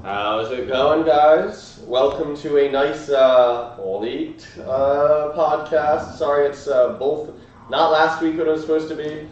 How's it going, guys? Welcome to a nice late podcast. Sorry, it's both not last week when it was supposed to be,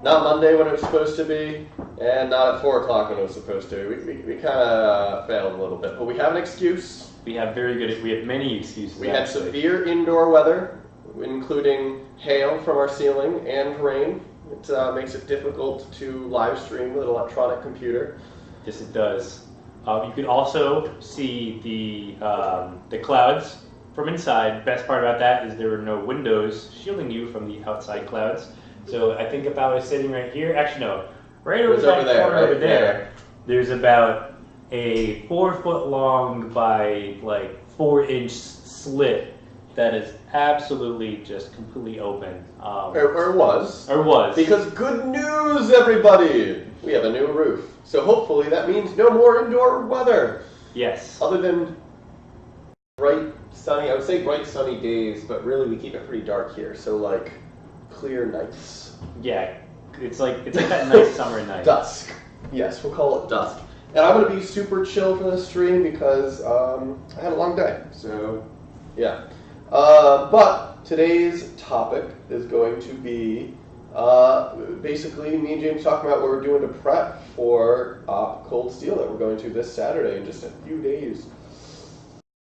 not Monday when it was supposed to be, and not at 4 o'clock when it was supposed to be. We kind of failed a little bit, but we have an excuse. We have many excuses. We had severe indoor weather, including hail from our ceiling and rain. It makes it difficult to live stream with an electronic computer. Yes, it does. You can also see the clouds from inside. Best part about that is there were no windows shielding you from the outside clouds. So I think if I was sitting right here, actually no, right over that corner over there, there's about a 4-foot long by like 4-inch slit that is absolutely just completely open. Or was. Because good news, everybody! We have a new roof. So hopefully that means no more indoor weather. Yes. Other than bright, sunny, I would say bright, sunny days, but really we keep it pretty dark here. So like clear nights. Yeah, it's like that nice summer night. Dusk. Yes, we'll call it dusk. And I'm going to be super chill for this stream because I had a long day. So, yeah. But today's topic is going to be basically me and James talking about what we're doing to prep for Cold Steel that we're going to this Saturday in just a few days.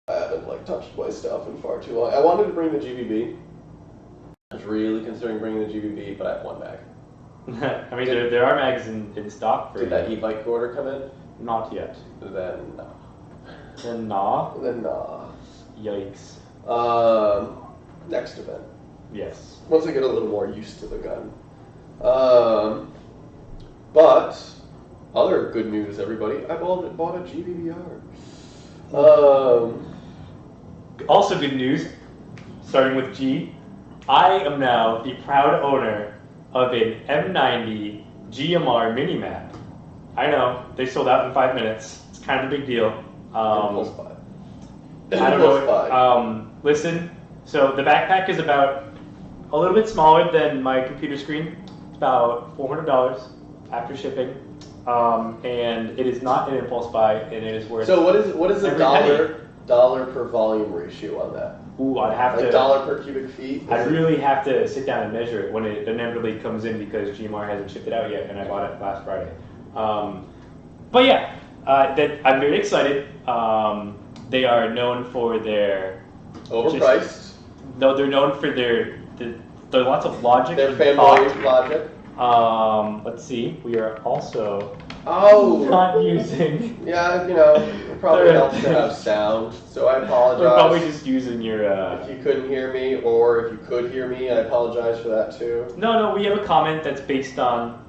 I haven't touched my stuff in far too long. I wanted to bring the GBB. I was really considering bringing the GBB, but I have one mag. I mean, there are mags in stock. Did that e-bike order come in? Not yet. Then no. Then nah. Then nah. Yikes. Next event. Yes. Once I get a little more used to the gun. But other good news, everybody. I bought a GBBR. Also good news, starting with G. I am now the proud owner of an M90 GMR mini-map. I know, they sold out in 5 minutes. It's kind of a big deal. Impulse buy. I don't know. Listen, so the backpack is about a little bit smaller than my computer screen. It's about $400 after shipping. And it is not an impulse buy, and it is worth. So what is the dollar per volume ratio on that? Ooh, I'd have to. Dollar per cubic feet. I'd really have to sit down and measure it when it inevitably comes in because GMR hasn't shipped it out yet, and I bought it last Friday. But yeah, I'm very excited. They are known for their overpriced. No, they're known for their lots of logic. Their family logic. Let's see. We are also not using. Yeah, it probably helps to have sound. So I apologize. We're probably just using your. If you couldn't hear me, or if you could hear me, I apologize for that too. No, we have a comment that's based on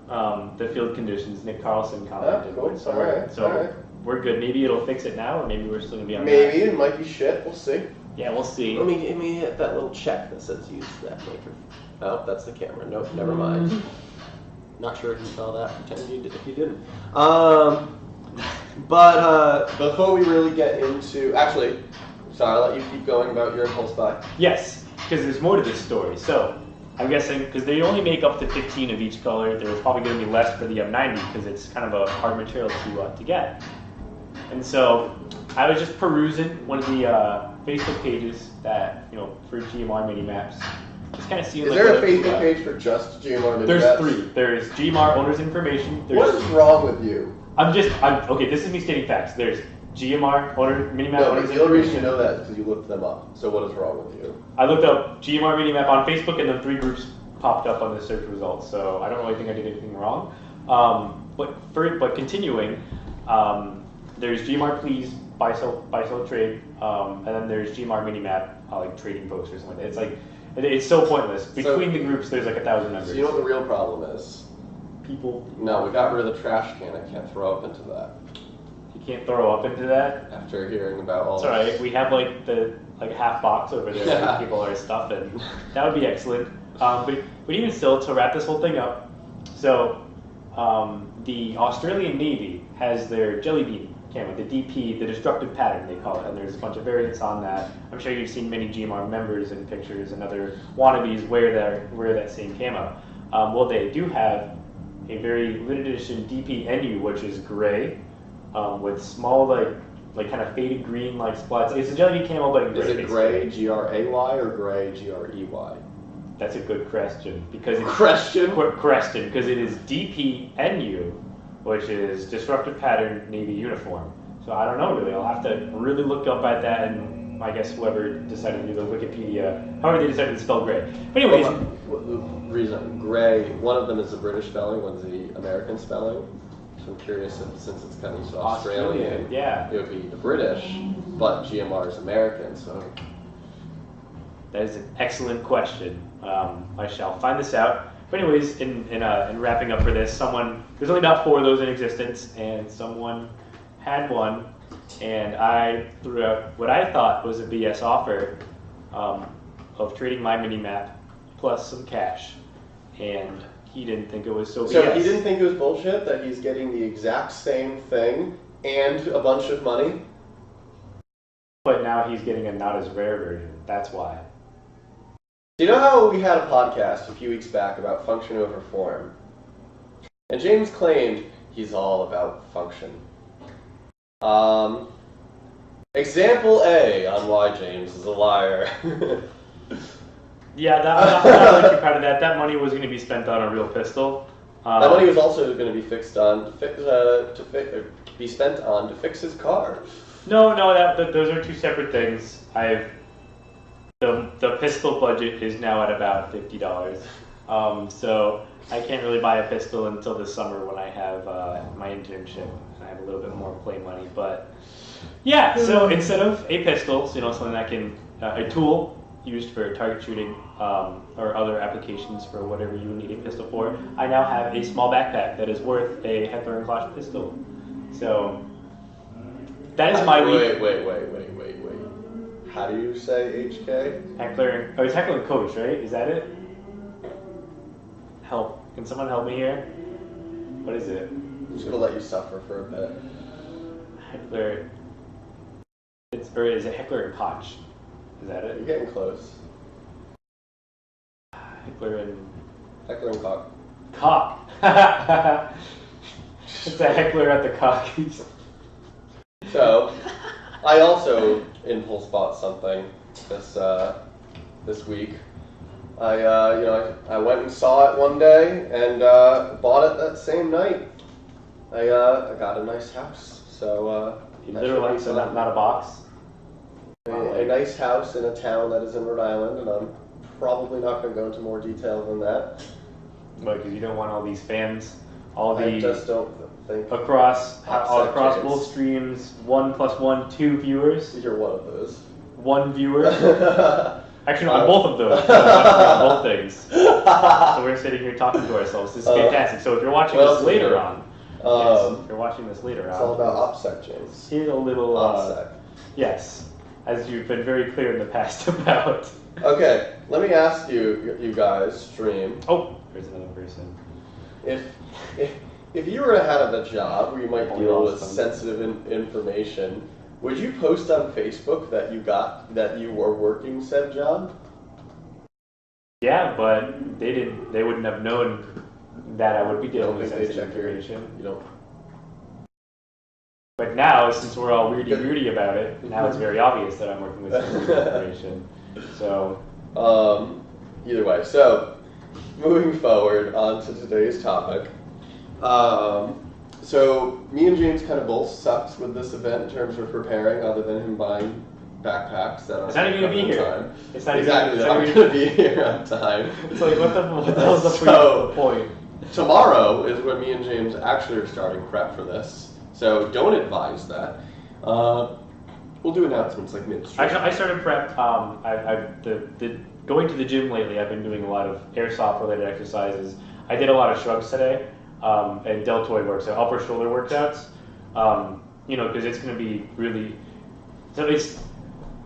the field conditions. Nick Carlson commented. Cool. So all right. We're good. Maybe it'll fix it now, or maybe we're still gonna be on. Maybe it might be shit. We'll see. Yeah, we'll see. Let me hit that little check that says use that maker. Oh, that's the camera. Nope, never mind. Not sure if you saw that. Pretend you did if you didn't. But before we really get into, actually, sorry, I'll let you keep going about your impulse buy. Yes, because there's more to this story. So I'm guessing because they only make up to 15 of each color, there's probably going to be less for the M90 because it's kind of a hard material to get. And so I was just perusing one of the Facebook pages that for GMR mini maps. Just kind of seeing. Is there a Facebook page for just GMR mini maps? There's 3. There's GMR owner's information. What is wrong with you? Okay, this is me stating facts. There's GMR owner mini map. No, the only reason you know that is because you looked them up. So what is wrong with you? I looked up GMR mini map on Facebook, and then 3 groups popped up on the search results. So I don't really think I did anything wrong. But continuing, there's GMR please buy sell trade, and then there's GMR mini map like trading posts or something like that. It's so pointless. Between the groups, there's like 1,000 members. So you know what the real problem is? People. No, we got rid of the trash can. I can't throw up into that. You can't throw up into that? After hearing about all this. It's alright. We have the half box over there that people are stuffing. That would be excellent. But even still, to wrap this whole thing up, so the Australian Navy has their Jelly Bean camo, the DP, the destructive pattern they call it, and there's a bunch of variants on that. I'm sure you've seen many GMR members in pictures and other wannabes wear that same camo. Well, they do have a very limited edition DP NU, which is gray, with small like kind of faded green like spots. It's a jelly bean camo, but in gray. Is it gray G-R-A-Y or gray G-R-E-Y? That's a good question because it's question because it is DPNU, which is Disruptive Pattern Navy Uniform. So I don't know really. I'll have to really look up at that, and I guess whoever decided to do the Wikipedia, however they decided to spell gray. But anyways, the reason gray, one of them is the British spelling, one's the American spelling. So I'm curious if, since it's kind of Australian, yeah, it would be the British, but GMR is American. So that is an excellent question. I shall find this out. But anyways, in wrapping up for this, there's only about 4 of those in existence, and someone had one, and I threw out what I thought was a BS offer of trading my mini map plus some cash, and he didn't think it was so BS. So he didn't think it was bullshit that he's getting the exact same thing and a bunch of money? But now he's getting a not as rare version. That's why. You know how we had a podcast a few weeks back about function over form? And James claimed he's all about function. Example A on why James is a liar. Yeah, I'm not really too proud of that. That money was going to be spent on a real pistol. That money was also going to be spent on to fix his car. No, those are 2 separate things. The pistol budget is now at about $50. So I can't really buy a pistol until this summer when I have my internship. I have a little bit more play money, but yeah. So instead of a pistol, something that can a tool used for target shooting or other applications for whatever you need a pistol for, I now have a small backpack that is worth a Heckler & Koch pistol. So that is my week. Wait. How do you say HK? Heckler. Oh, it's Heckler & Koch, right? Is that it? Help. Can someone help me here? What is it? I'm just going to let you suffer for a bit. Heckler. Or is it Heckler & Koch? Is that it? You're getting close. Heckler & Koch. Cock. It's a heckler at the cock. So, I also impulse bought something this week. I went and saw it one day and bought it that same night. I got a nice house, so literally, so not a box. A nice house in a town that is in Rhode Island, and I'm probably not going to go into more detail than that. But because you don't want all these fans, I just don't think across both streams, 1 + 1, 2 viewers. You're one of those. 1 viewer. Actually, no, on both of those. On both things. So we're sitting here talking to ourselves. This is fantastic. So if you're watching this later on, if you're watching this later on, it's all about OPSEC, James. Here's a little OPSEC. Yes, as you've been very clear in the past about. Okay, let me ask you guys, stream. Oh, there's another person. If you were to have a job where you might deal with sensitive information, would you post on Facebook that you were working said job? Yeah, but they wouldn't have known that I would be dealing with sensitive information. You don't. But now, since we're all weirdy about it, now it's very obvious that I'm working with sensitive information. So, either way. So, moving forward on to today's topic. So, me and James kind of both sucked with this event in terms of preparing, other than him buying backpacks that are. It's not even going to be here. It's not exactly that I'm going to be here on time. It's like what the hell's the point? Tomorrow is when me and James actually are starting prep for this. So don't advise that. We'll do announcements like midstream. Actually, I started prep. Going to the gym lately, I've been doing a lot of airsoft related exercises. I did a lot of shrugs today and deltoid work, so upper shoulder workouts. Because it's going to be really. So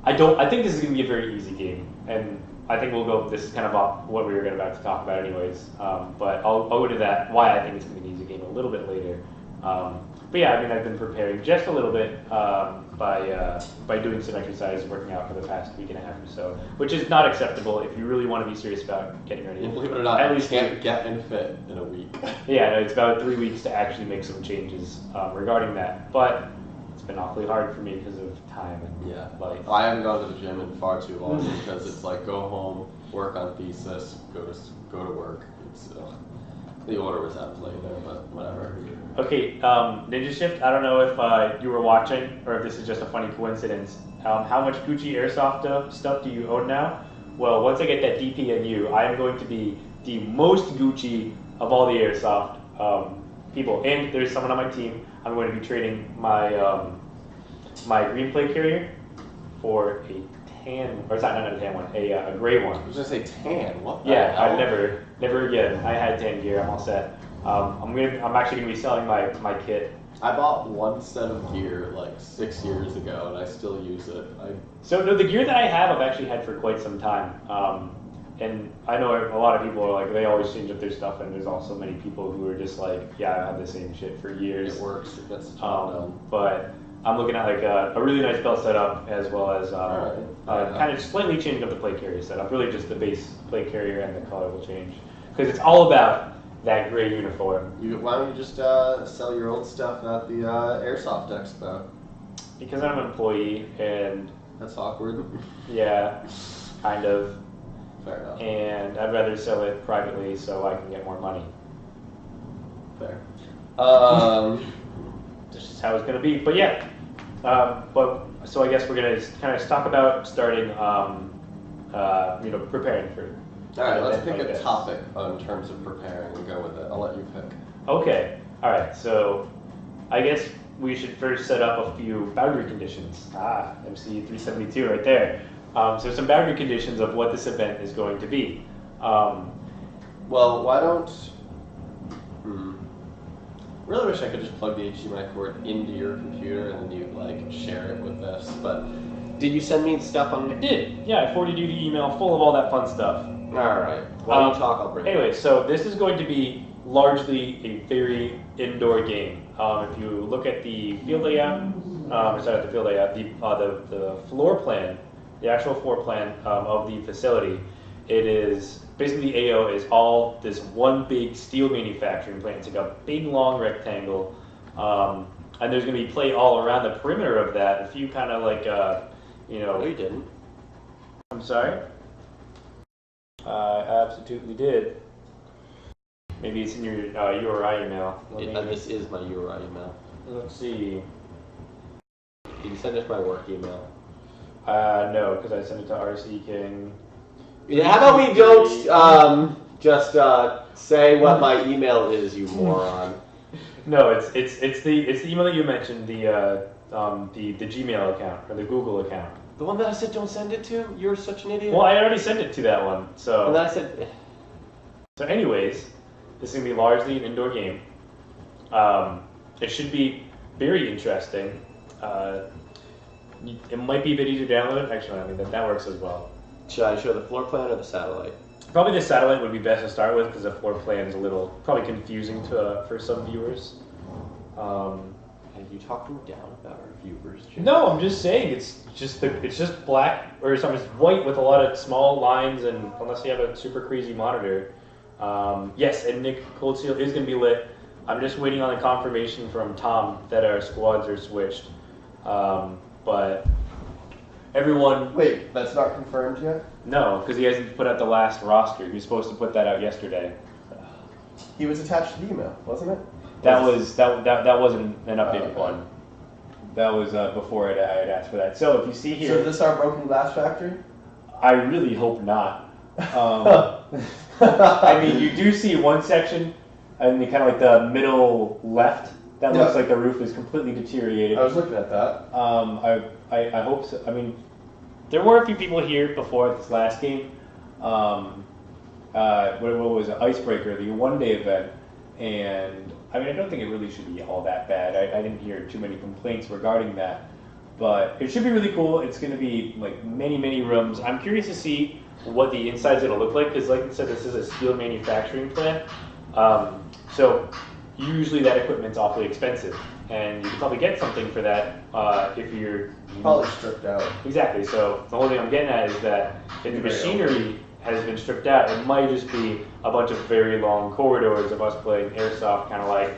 I think this is going to be a very easy game, and I think we'll go. This is kind of what we were about to talk about, anyways. But I'll go to that. Why I think it's going to be an easy game a little bit later. But yeah, I mean, I've been preparing just a little bit by doing some exercise, working out for the past week and a half or so, which is not acceptable if you really want to be serious about getting ready. And believe it or not, at you least can't get in fit in a week. Yeah, no, it's about 3 weeks to actually make some changes regarding that. But it's been awfully hard for me because of time and life. I haven't gone to the gym in far too long because it's like go home, work on thesis, go to work. It's the order was out of play there, but whatever. Okay, Ninja Shift, I don't know if you were watching or if this is just a funny coincidence. How much Gucci Airsoft stuff do you own now? Well, once I get that DPNU, I am going to be the most Gucci of all the Airsoft people. And there's someone on my team. I'm going to be trading my my green plate carrier for a tan, or it's not a tan one, a gray one. I was gonna say tan. What? Yeah, I've never again. I had tan gear. I'm all set. I'm actually gonna be selling my kit. I bought one set of gear like 6 years ago, and I still use it. So no, the gear that I have, I've actually had for quite some time. And I know a lot of people are like, they always change up their stuff, and there's also many people who are just like, yeah, I've had the same shit for years. It works. It gets the job done. But I'm looking at like a really nice belt setup, as well as kind of slightly changing up the plate carrier setup. Really just the base plate carrier and the color will change. Because it's all about that gray uniform. Why don't you just sell your old stuff at the Airsoft Expo? Because I'm an employee, and That's awkward. yeah, kind of. Fair enough. And I'd rather sell it privately so I can get more money. Fair. This is how it's going to be. But yeah, so I guess we're going to kind of talk about starting, preparing for. All right, let's pick like a this. topic in terms of preparing and go with it. I'll let you pick. Okay. All right. So I guess we should first set up a few boundary conditions. MC 372 right there. So some boundary conditions of what this event is going to be. Well, why don't... Really wish I could just plug the HDMI cord into your computer and then you share it with this. But did you send me stuff on? I did. Yeah, I forwarded you the email full of all that fun stuff. All right. While you talk, I'll bring it. Anyway, so this is going to be largely a very indoor game. If you look at the field layout, the floor plan, the actual floor plan of the facility, it is basically the AO is all this one big steel manufacturing plant. It's like a big long rectangle, and there's going to be play all around the perimeter of that. If you kind of No, you didn't. I'm sorry. I absolutely did. Maybe it's in your URI email. This is my URI email. Let's see. Did you send us my work email? No, because I sent it to RC King. Yeah, how about we don't just say what my email is, you moron? No, it's the email that you mentioned, the Gmail account or the Google account. The one that I said don't send it to? You're such an idiot. Well, I already sent it to that one. So. And then I said. So, anyways, this is gonna be largely an indoor game. It should be very interesting. It might be a bit easier to download. Actually, I mean that works as well. Should I show the floor plan or the satellite? Probably the satellite would be best to start with because the floor plan is a little probably confusing for some viewers. Are you talking down about our viewers, Jim? No, I'm just saying it's just black or something. It's white with a lot of small lines, and unless you have a super crazy monitor. Yes, and Nick Cold Steel is going to be lit. I'm just waiting on the confirmation from Tom that our squads are switched. But everyone... Wait, that's not confirmed yet? No, because he hasn't put out the last roster. He was supposed to put that out yesterday. He was attached to the email, wasn't it? That wasn't an updated one. That was before I had asked for that. So if you see here... So is this our broken glass factory? I really hope not. I mean, you do see one section in the kind of like the middle left that looks like the roof is completely deteriorated. I was looking at that. I hope so. I mean, there were a few people here before this last game. What was it? Icebreaker, the one-day event, and I mean, I don't think it really should be all that bad. I didn't hear too many complaints regarding that, but it should be really cool. It's going to be like many rooms. I'm curious to see what the inside's going to look like because, like I said, this is a steel manufacturing plant. So usually that equipment's awfully expensive, and you can probably get something for that if you're Probably stripped out. Exactly. So the whole thing I'm getting at is that if the machinery has been stripped out, it might just be a bunch of very long corridors of us playing airsoft, kind of like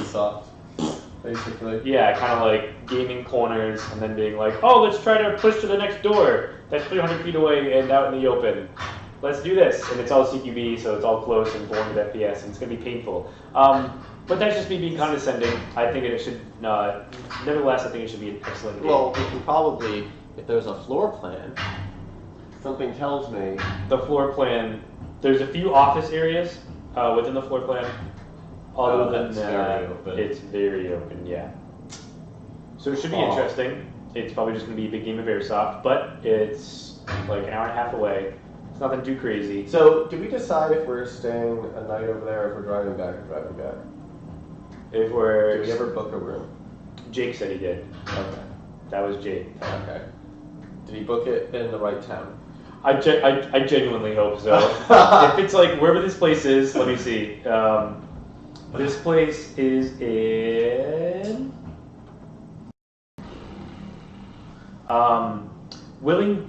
Soft, basically. yeah, kind of like gaming corners, and then being like, oh, let's try to push to the next door that's 300 feet away and out in the open. Let's do this, and it's all CQB, so it's all close and 400 FPS, and it's gonna be painful. But that's just me being condescending. I think it should, nevertheless, I think it should be an excellent game. Well, we can probably, if there's a floor plan, something tells me. The floor plan, there's a few office areas within the floor plan. Other than that, it's very open, yeah. So it should be interesting. It's probably just going to be a big game of Airsoft, but it's like an hour and a half away. It's nothing too crazy. So, did we decide if we're staying a night over there, or if we're driving back or driving back? If we're... Did we ever book a room? Jake said he did. Okay. That was Jake. Okay. Did he book it in the right town? I genuinely hope so. If it's like, wherever this place is, let me see. This place is in...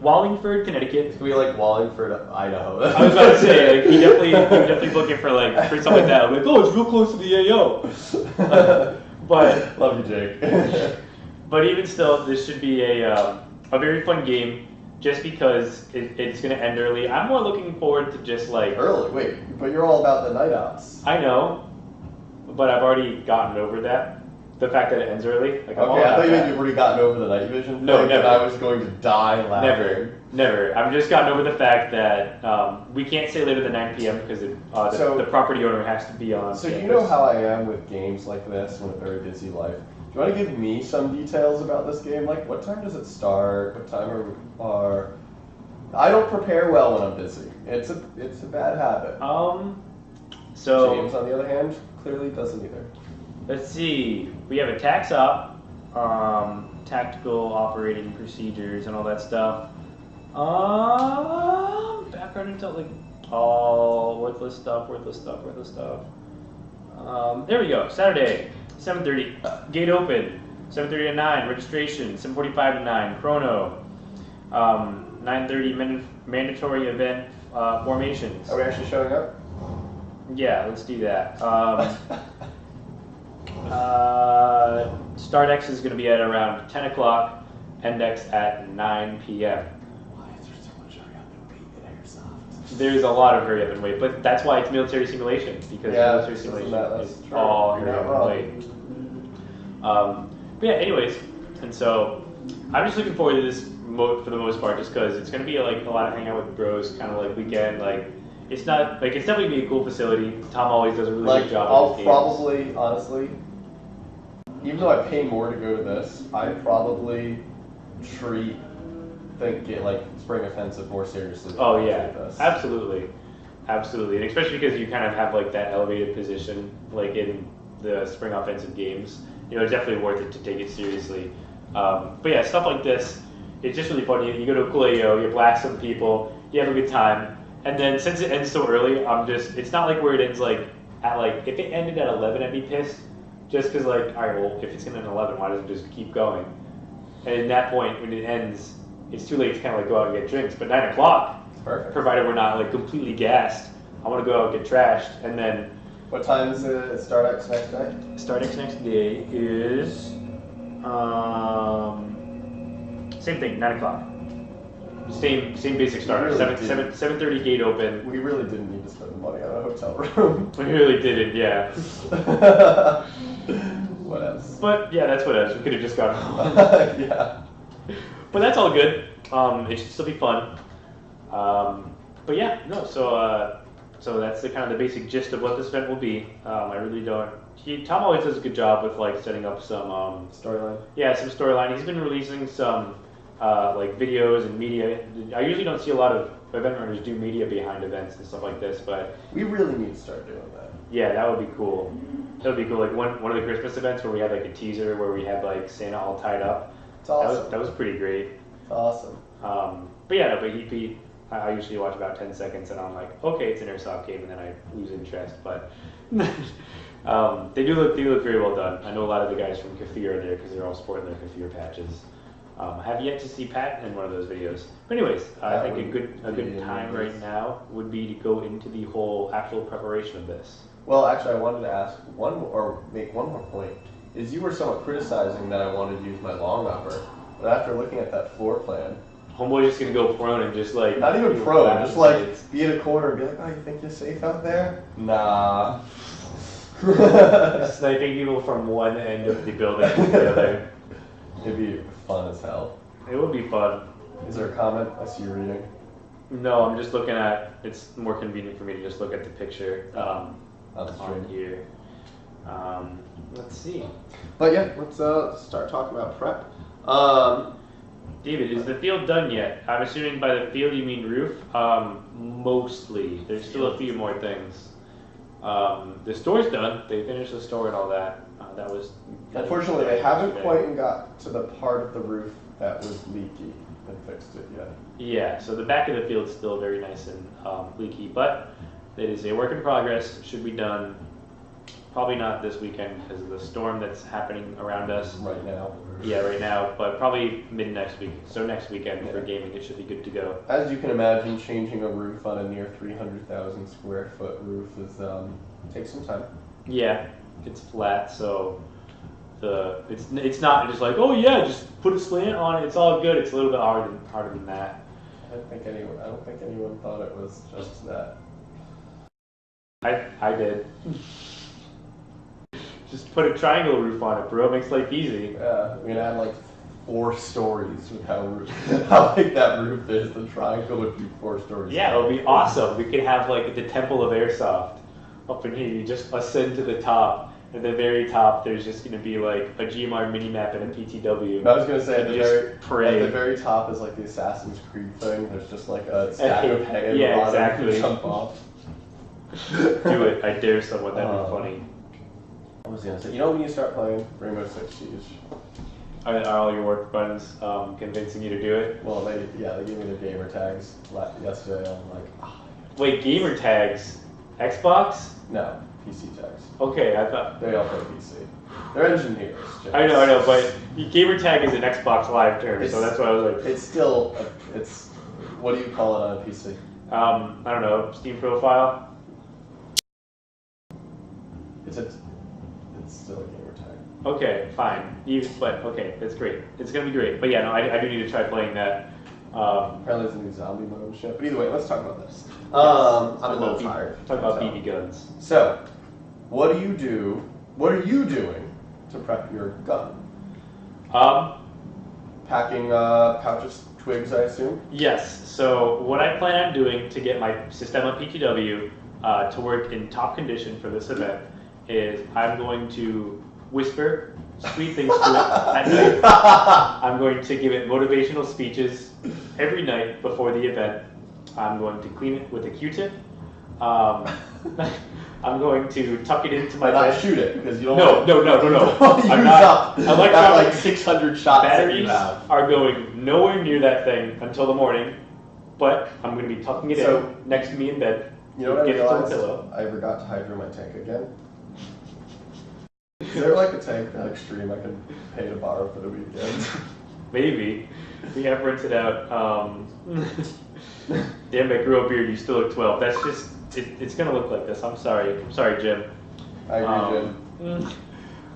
Wallingford, Connecticut. It's gonna be like Wallingford, Idaho. I was about to say, like, he would definitely book it for for something like that. I'm like, oh, it's real close to the AO. But Love you, Jake. but even still, this should be a very fun game, just because it's gonna end early. I'm more looking forward to just like Early, wait, but you're all about the night outs. I know, but I've already gotten over that. The fact that it ends early. Like, I'm all Okay, I about thought you meant that. you've already gotten over the night vision. No, thing, never. And I was going to die laughing. Never. I've just gotten over the fact that we can't stay later than 9 p.m. because the property owner has to be on. So campus. you know how I am with games like this in a very busy life. Do you want to give me some details about this game? Like, what time does it start? What time are I don't prepare well when I'm busy. It's a bad habit. So James, on the other hand, clearly doesn't either. let's see. We have a tax op, tactical operating procedures and all that stuff. Background intel, like all worthless stuff. There we go. Saturday, 7:30. Gate open. 7:30 to 9. Registration. 7:45 to 9. Chrono. 9:30 mandatory event formations. Are we actually showing up? Yeah, let's do that. Start X is going to be at around 10 o'clock. End X at 9 p.m. Why is there so much hurry up and wait in Airsoft? There's a lot of hurry up and wait, but that's why it's military simulation, because military simulation is true. all You're hurry up not and wait. But yeah, anyways, and so I'm just looking forward to this for the most part, just because it's going to be like a lot of hang out with bros, kind of like weekend. Like it's not like it's definitely gonna be a cool facility. Tom always does a really good job. I'll with his probably, honestly, even though I pay more to go to this, I probably get like Spring Offensive more seriously. than Oh I yeah, treat this. absolutely, and especially because you kind of have like that elevated position, like in the Spring Offensive games. You know, it's definitely worth it to take it seriously. But yeah, stuff like this, it's just really fun. You go to a cool AO, you blast some people, you have a good time. And then since it ends so early, it's not like where it ends like at like, if it ended at 11, I'd be pissed. Just because like, all right, well, if it's gonna end at 11, why doesn't it just keep going? And at that point, when it ends, it's too late to kind of like go out and get drinks. But 9 o'clock, Perfect. provided we're not like completely gassed, I want to go out and get trashed. And then What time is Start X next night? Start X next day is same thing, 9 o'clock. Same basic starter. Really 7:30 gate open. We really didn't need to spend the money on a hotel room. We really didn't, yeah. What else? But yeah, that's what else. We could have just gone home. Yeah. But that's all good. It should still be fun. But yeah, no. So that's the kind of the basic gist of what this event will be. I really don't. Tom always does a good job with like setting up some Storyline. Yeah, some storyline. He's been releasing some like videos and media. I usually don't see a lot of event runners do media behind events and stuff like this, but We really need to start doing that. yeah, that would be cool. That would be cool. Like one of the Christmas events where we had like a teaser where we had like Santa all tied up. It's awesome. That was pretty great. It's awesome. But yeah, no, but I usually watch about 10 seconds and I'm like, okay, it's an Airsoft game, and then I lose interest. But They do look very well done. I know a lot of the guys from Kafir are there because they're all sporting their Kafir patches. I have yet to see Pat in one of those videos. But anyways, I think a good time right now would be to go into the whole actual preparation of this. Well, actually, I wanted to ask make one more point. Is you were somewhat criticizing that I wanted to use my long upper, but after looking at that floor plan, Homeboy's just gonna go prone and just like not even prone, just like be in a corner and be like, oh, you think you're safe out there? Nah. Sniping people from one end of the building to the other. It'd be fun as hell. It would be fun. Is there a comment? I see you reading. No, I'm just looking at. It's more convenient for me to just look at the picture on here. Let's see. But yeah, let's start talking about prep. David, is the field done yet? I'm assuming by the field you mean roof. Mostly. There's still a few more things. The store's done. They finished the store and all that. That was. Unfortunately, they haven't quite got to the part of the roof that was leaky and fixed it yet. Yeah, so the back of the field's still very nice and leaky, but it is a work in progress. Should be done. Probably not this weekend because of the storm that's happening around us right now. Yeah, right now, but probably mid next week. So next weekend for gaming, it should be good to go. As you can imagine, changing a roof on a near 300,000 square foot roof is takes some time. Yeah, it's flat, so it's not just like, oh yeah, just put a slant on it. It's all good. It's a little bit harder than that. I don't think anyone thought it was just that. I did. Just put a triangle roof on it, bro. It makes life easy. Yeah, we're gonna have like 4 stories with how big that roof is. The triangle would be 4 stories. Yeah, it would be awesome. We could have like the Temple of Airsoft up in here. You just ascend to the top. At the very top, there's just gonna be like a GMR mini map and a PTW. I was gonna say at the very top is like the Assassin's Creed thing. There's just like a stack of hay. Yeah, exactly. Jump off. Do it. I dare someone. That'd be funny. I was gonna say, when you start playing Rainbow Six Siege. Are all your work friends convincing you to do it? Well, they gave me the gamer tags yesterday. I'm like, Wait, gamer tags? Xbox? No, PC tags. Okay, I thought they all play PC. They're engineers. James. I know, but gamer tag is an Xbox Live term, so that's why I was like. It's still, what do you call it on a PC? I don't know, Steam profile. It's still a gamer tag. Okay, fine. Okay, that's great. It's gonna be great. But yeah, no, I do need to try playing that. Apparently there's a new zombie mode and shit. But either way, let's talk about this. I'm a little tired. Talk about BB guns. So, what are you doing to prep your gun? Packing pouches, twigs, I assume? Yes. So what I plan on doing to get my Sistema PTW to work in top condition for this event is I'm going to whisper sweet things to it at night. I'm going to give it motivational speeches every night before the event. I'm going to clean it with a Q-tip. I'm going to tuck it into my bed. Not shoot it because you don't. No. I'm not. I like that like 600 shots. Batteries are going nowhere near that thing until the morning, but I'm going to be tucking it in next to me in bed. You know what I realized? I forgot to hydro my tank again. Is there like a tank that extreme I can pay to borrow for the weekend? Maybe. We have rented out. Damn, I grew a beard. You still look 12. That's just. It's gonna look like this. I'm sorry, Jim. I agree, Jim.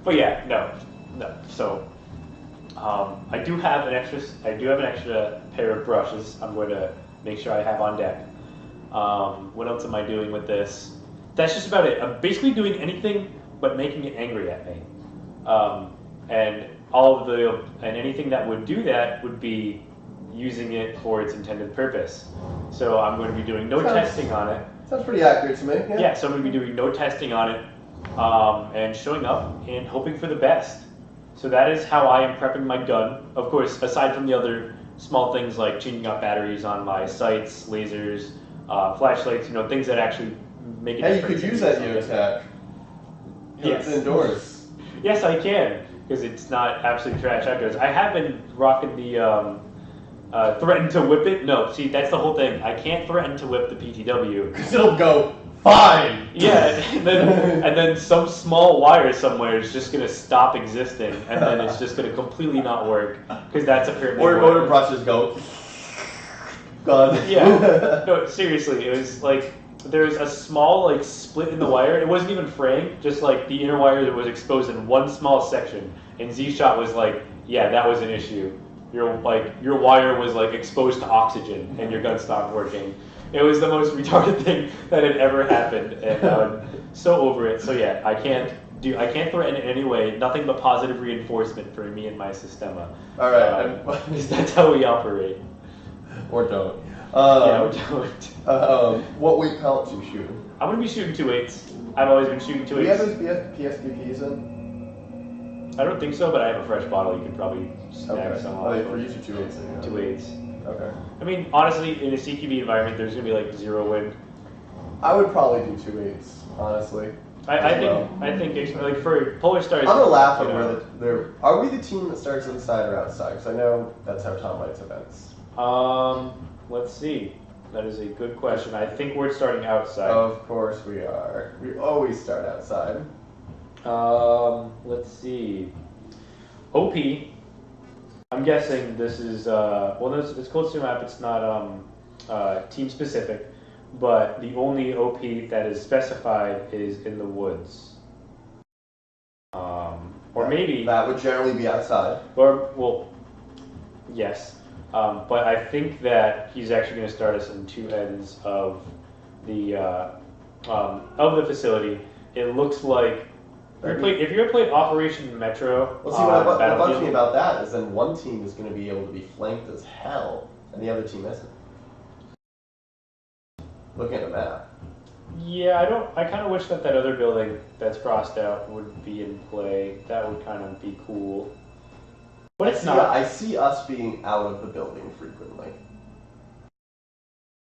But yeah, no. So, I do have an extra pair of brushes. I'm going to make sure I have on deck. What else am I doing with this? That's just about it. I'm basically doing anything but making it angry at me. And anything that would do that would be using it for its intended purpose. So I'm going to be doing no testing on it. Sounds pretty accurate to me. Yeah, so I'm going to be doing no testing on it and showing up and hoping for the best. So that is how I am prepping my gun. Of course, aside from the other small things like changing out batteries on my sights, lasers, flashlights, things that actually make a difference. Hey, you could use that Neotech. Yes. It's indoors. Yes, I can, because it's not absolutely trash outdoors. I have been rocking the threaten to whip it. No, see, that's the whole thing. I can't threaten to whip the PTW. Because it'll go Fine! Yeah, and then some small wire somewhere is just going to stop existing, and then it's just going to completely not work, because that's apparently Or your motor brushes go. Gone. Yeah, no, seriously, it was like, there was a small like split in the wire. It wasn't even framed, just like the inner wire that was exposed in one small section. And Z-Shot was like, yeah, that was an issue. Your wire was like exposed to oxygen, and your gun stopped working. It was the most retarded thing that had ever happened, and I'm so over it. So yeah, I can't threaten in any way. Nothing but positive reinforcement for me and my Sistema. All right, because that's how we operate. Or don't. Yeah, or don't. What weight pellets you shooting? I'm gonna be shooting 2.8s. I've always been shooting 2.8s. Do you have those PSPPs in? I don't think so, but I have a fresh bottle. You could probably snag some off. Oh, they produce your 2.8s. 2.8s. Okay. I mean, honestly, in a CQB environment, there's gonna be like 0 wind. I would probably do 2.8s, honestly. I think like for Polar Stars. I'm gonna laugh when are we the team that starts inside or outside? Because I know that's how Tom likes events. Let's see. That is a good question. I think we're starting outside. Of course we are. We always start outside. Let's see. OP. I'm guessing this is it's close to a map. It's not team specific, but the only OP that is specified is in the woods. Or maybe that would generally be outside. Or well, yes. But I think that he's actually going to start us in two ends of the facility. It looks like if you ever played Operation Metro. Well, see, what bugs me about that is then one team is going to be able to be flanked as hell, and the other team isn't. Looking at the map. Yeah, I kind of wish that other building that's crossed out would be in play. That would kind of be cool. But it's not. I see us being out of the building frequently.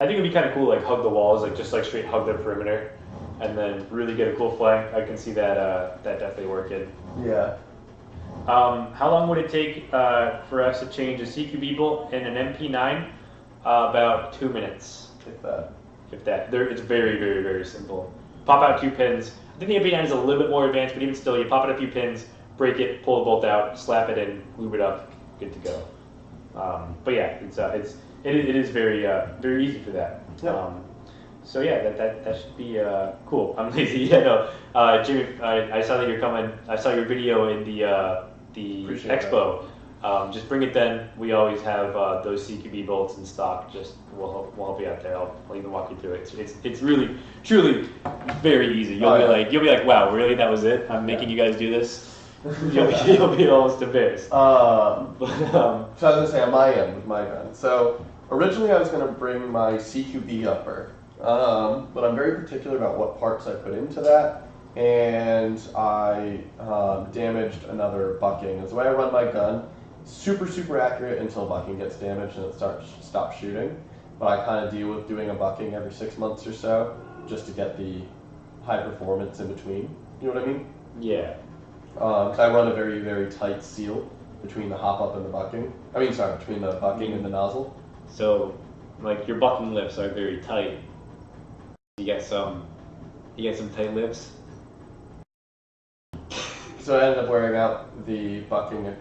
I think it'd be kind of cool, like hug the walls, like just like straight hug the perimeter, and then really get a cool flank. I can see that definitely working. Yeah. How long would it take for us to change a CQB bolt and an MP9? About 2 minutes. If that. It's very, very, very simple. Pop out 2 pins. I think the MP9 is a little bit more advanced, but even still, you pop out a few pins, break it, pull the bolt out, slap it in, lube it up, good to go. But yeah, it is very very easy for that. Yep. So yeah, that should be cool. I'm lazy. Yeah, no. Jimmy, I saw that you're coming. I saw your video in the Appreciate expo. Just bring it then. We always have those CQB bolts in stock. Just we'll help you out there. I'll even walk you through it. It's really truly very easy. You'll be like, wow, really? That was it? I'm making you guys do this? You'll be almost embarrassed. So I was going to say on my end with my gun. So originally I was going to bring my CQB upper, but I'm very particular about what parts I put into that, and I damaged another bucking. That's the way I run my gun. Super accurate until bucking gets damaged and it stops shooting. But I kind of deal with doing a bucking every 6 months or so just to get the high performance in between. You know what I mean? Yeah. Because I run a very, very tight seal between the hop up and the bucking. Between the bucking and the nozzle. So, like your bucking lips are very tight. You get some tight lips. So I ended up wearing out the bucking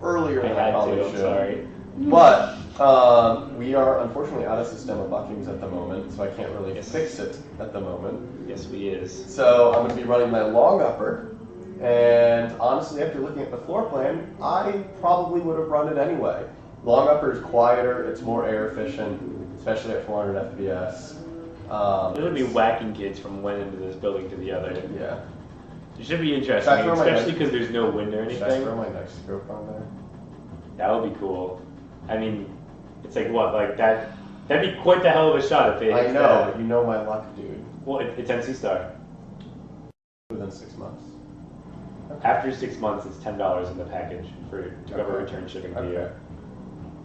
earlier than I probably should. Sorry. But we are unfortunately out of system of buckings at the moment, so I can't really fix it at the moment. Yes, we is. So I'm going to be running my long upper. And honestly, after looking at the floor plan, I probably would have run it anyway. Long upper is quieter, it's more air efficient, especially at 400 FPS. There's going to be whacking kids from one end of this building to the other. Yeah. It should be interesting, especially because there's no wind or anything. Should I throw my next scope on there? That would be cool. I mean, it's like what, like that? That'd be quite the hell of a shot if it hits. I know, you know my luck, dude. Well, it's NC Star. Within 6 months. After 6 months, it's $10 in the package to cover return shipping for you.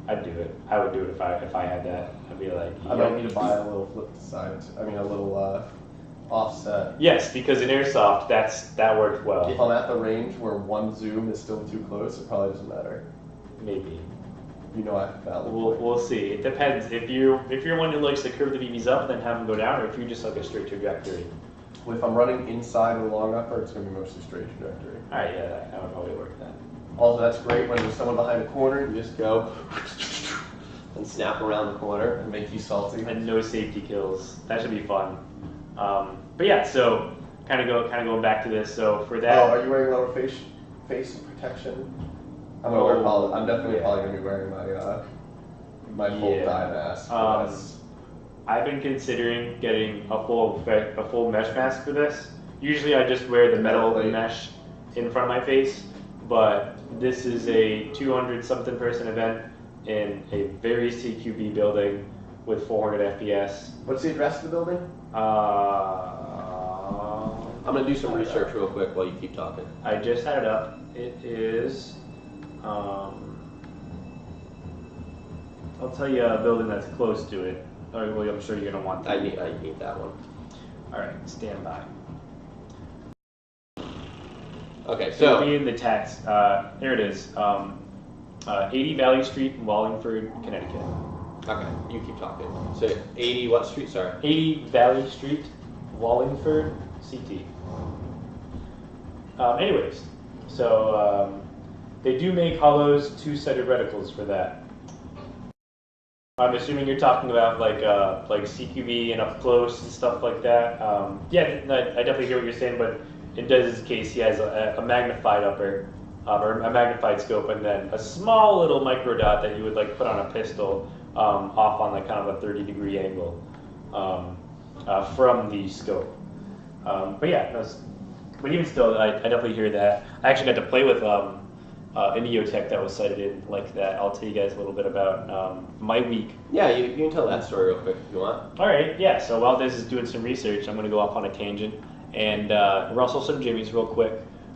I'd do it. I would do it if I had that. I'd be like, I might need to buy a little flip side. A little offset. Yes, because in Airsoft, that worked well. If I'm at the range where one zoom is still too close, it probably doesn't matter. Maybe. you know I have a valid We'll, point. we'll see. It depends. If you're one who likes to curve the BBs up, then have them go down, or if you just like a straight trajectory. If I'm running inside with a long upper, it's going to be mostly straight trajectory. All right, yeah, that would probably work then. Also, that's great when there's someone behind a corner. You just go and snap around the corner. And make you salty. And no safety kills. That should be fun. But yeah, so kind of going back to this. So for that, Oh, are you wearing lower face protection? I'm definitely probably going to be wearing my full dye mask. I've been considering getting a full mesh mask for this. Usually I just wear the metal mesh in front of my face, but this is a 200-something person event in a very CQB building with 400 FPS. What's the address of the building? I'm going to do some research real quick while you keep talking. I just had it up. It is, I'll tell you a building that's close to it. Well, I'm sure you're going to want that. I need that one. All right, stand by. Okay, It'll so be in the text. There it is. 80 Valley Street in Wallingford, Connecticut. okay, you keep talking. So 80 what street? Sorry. 80 Valley Street, Wallingford, CT. Anyways, so they do make hollows, two-sided reticles for that. I'm assuming you're talking about like CQB and up close and stuff like that. Yeah, I definitely hear what you're saying, but in Dez's case, he has a magnified upper, or a magnified scope, and then a small little micro dot that you would like put on a pistol off on like kind of a 30-degree angle from the scope. But yeah, but even still, I definitely hear that. I actually got to play with a Neotech that was sighted in like that. I'll tell you guys a little bit about my week. Yeah, you can tell that story real quick if you want. All right, yeah. So while Dez is doing some research, I'm going to go off on a tangent and rustle some jimmies real quick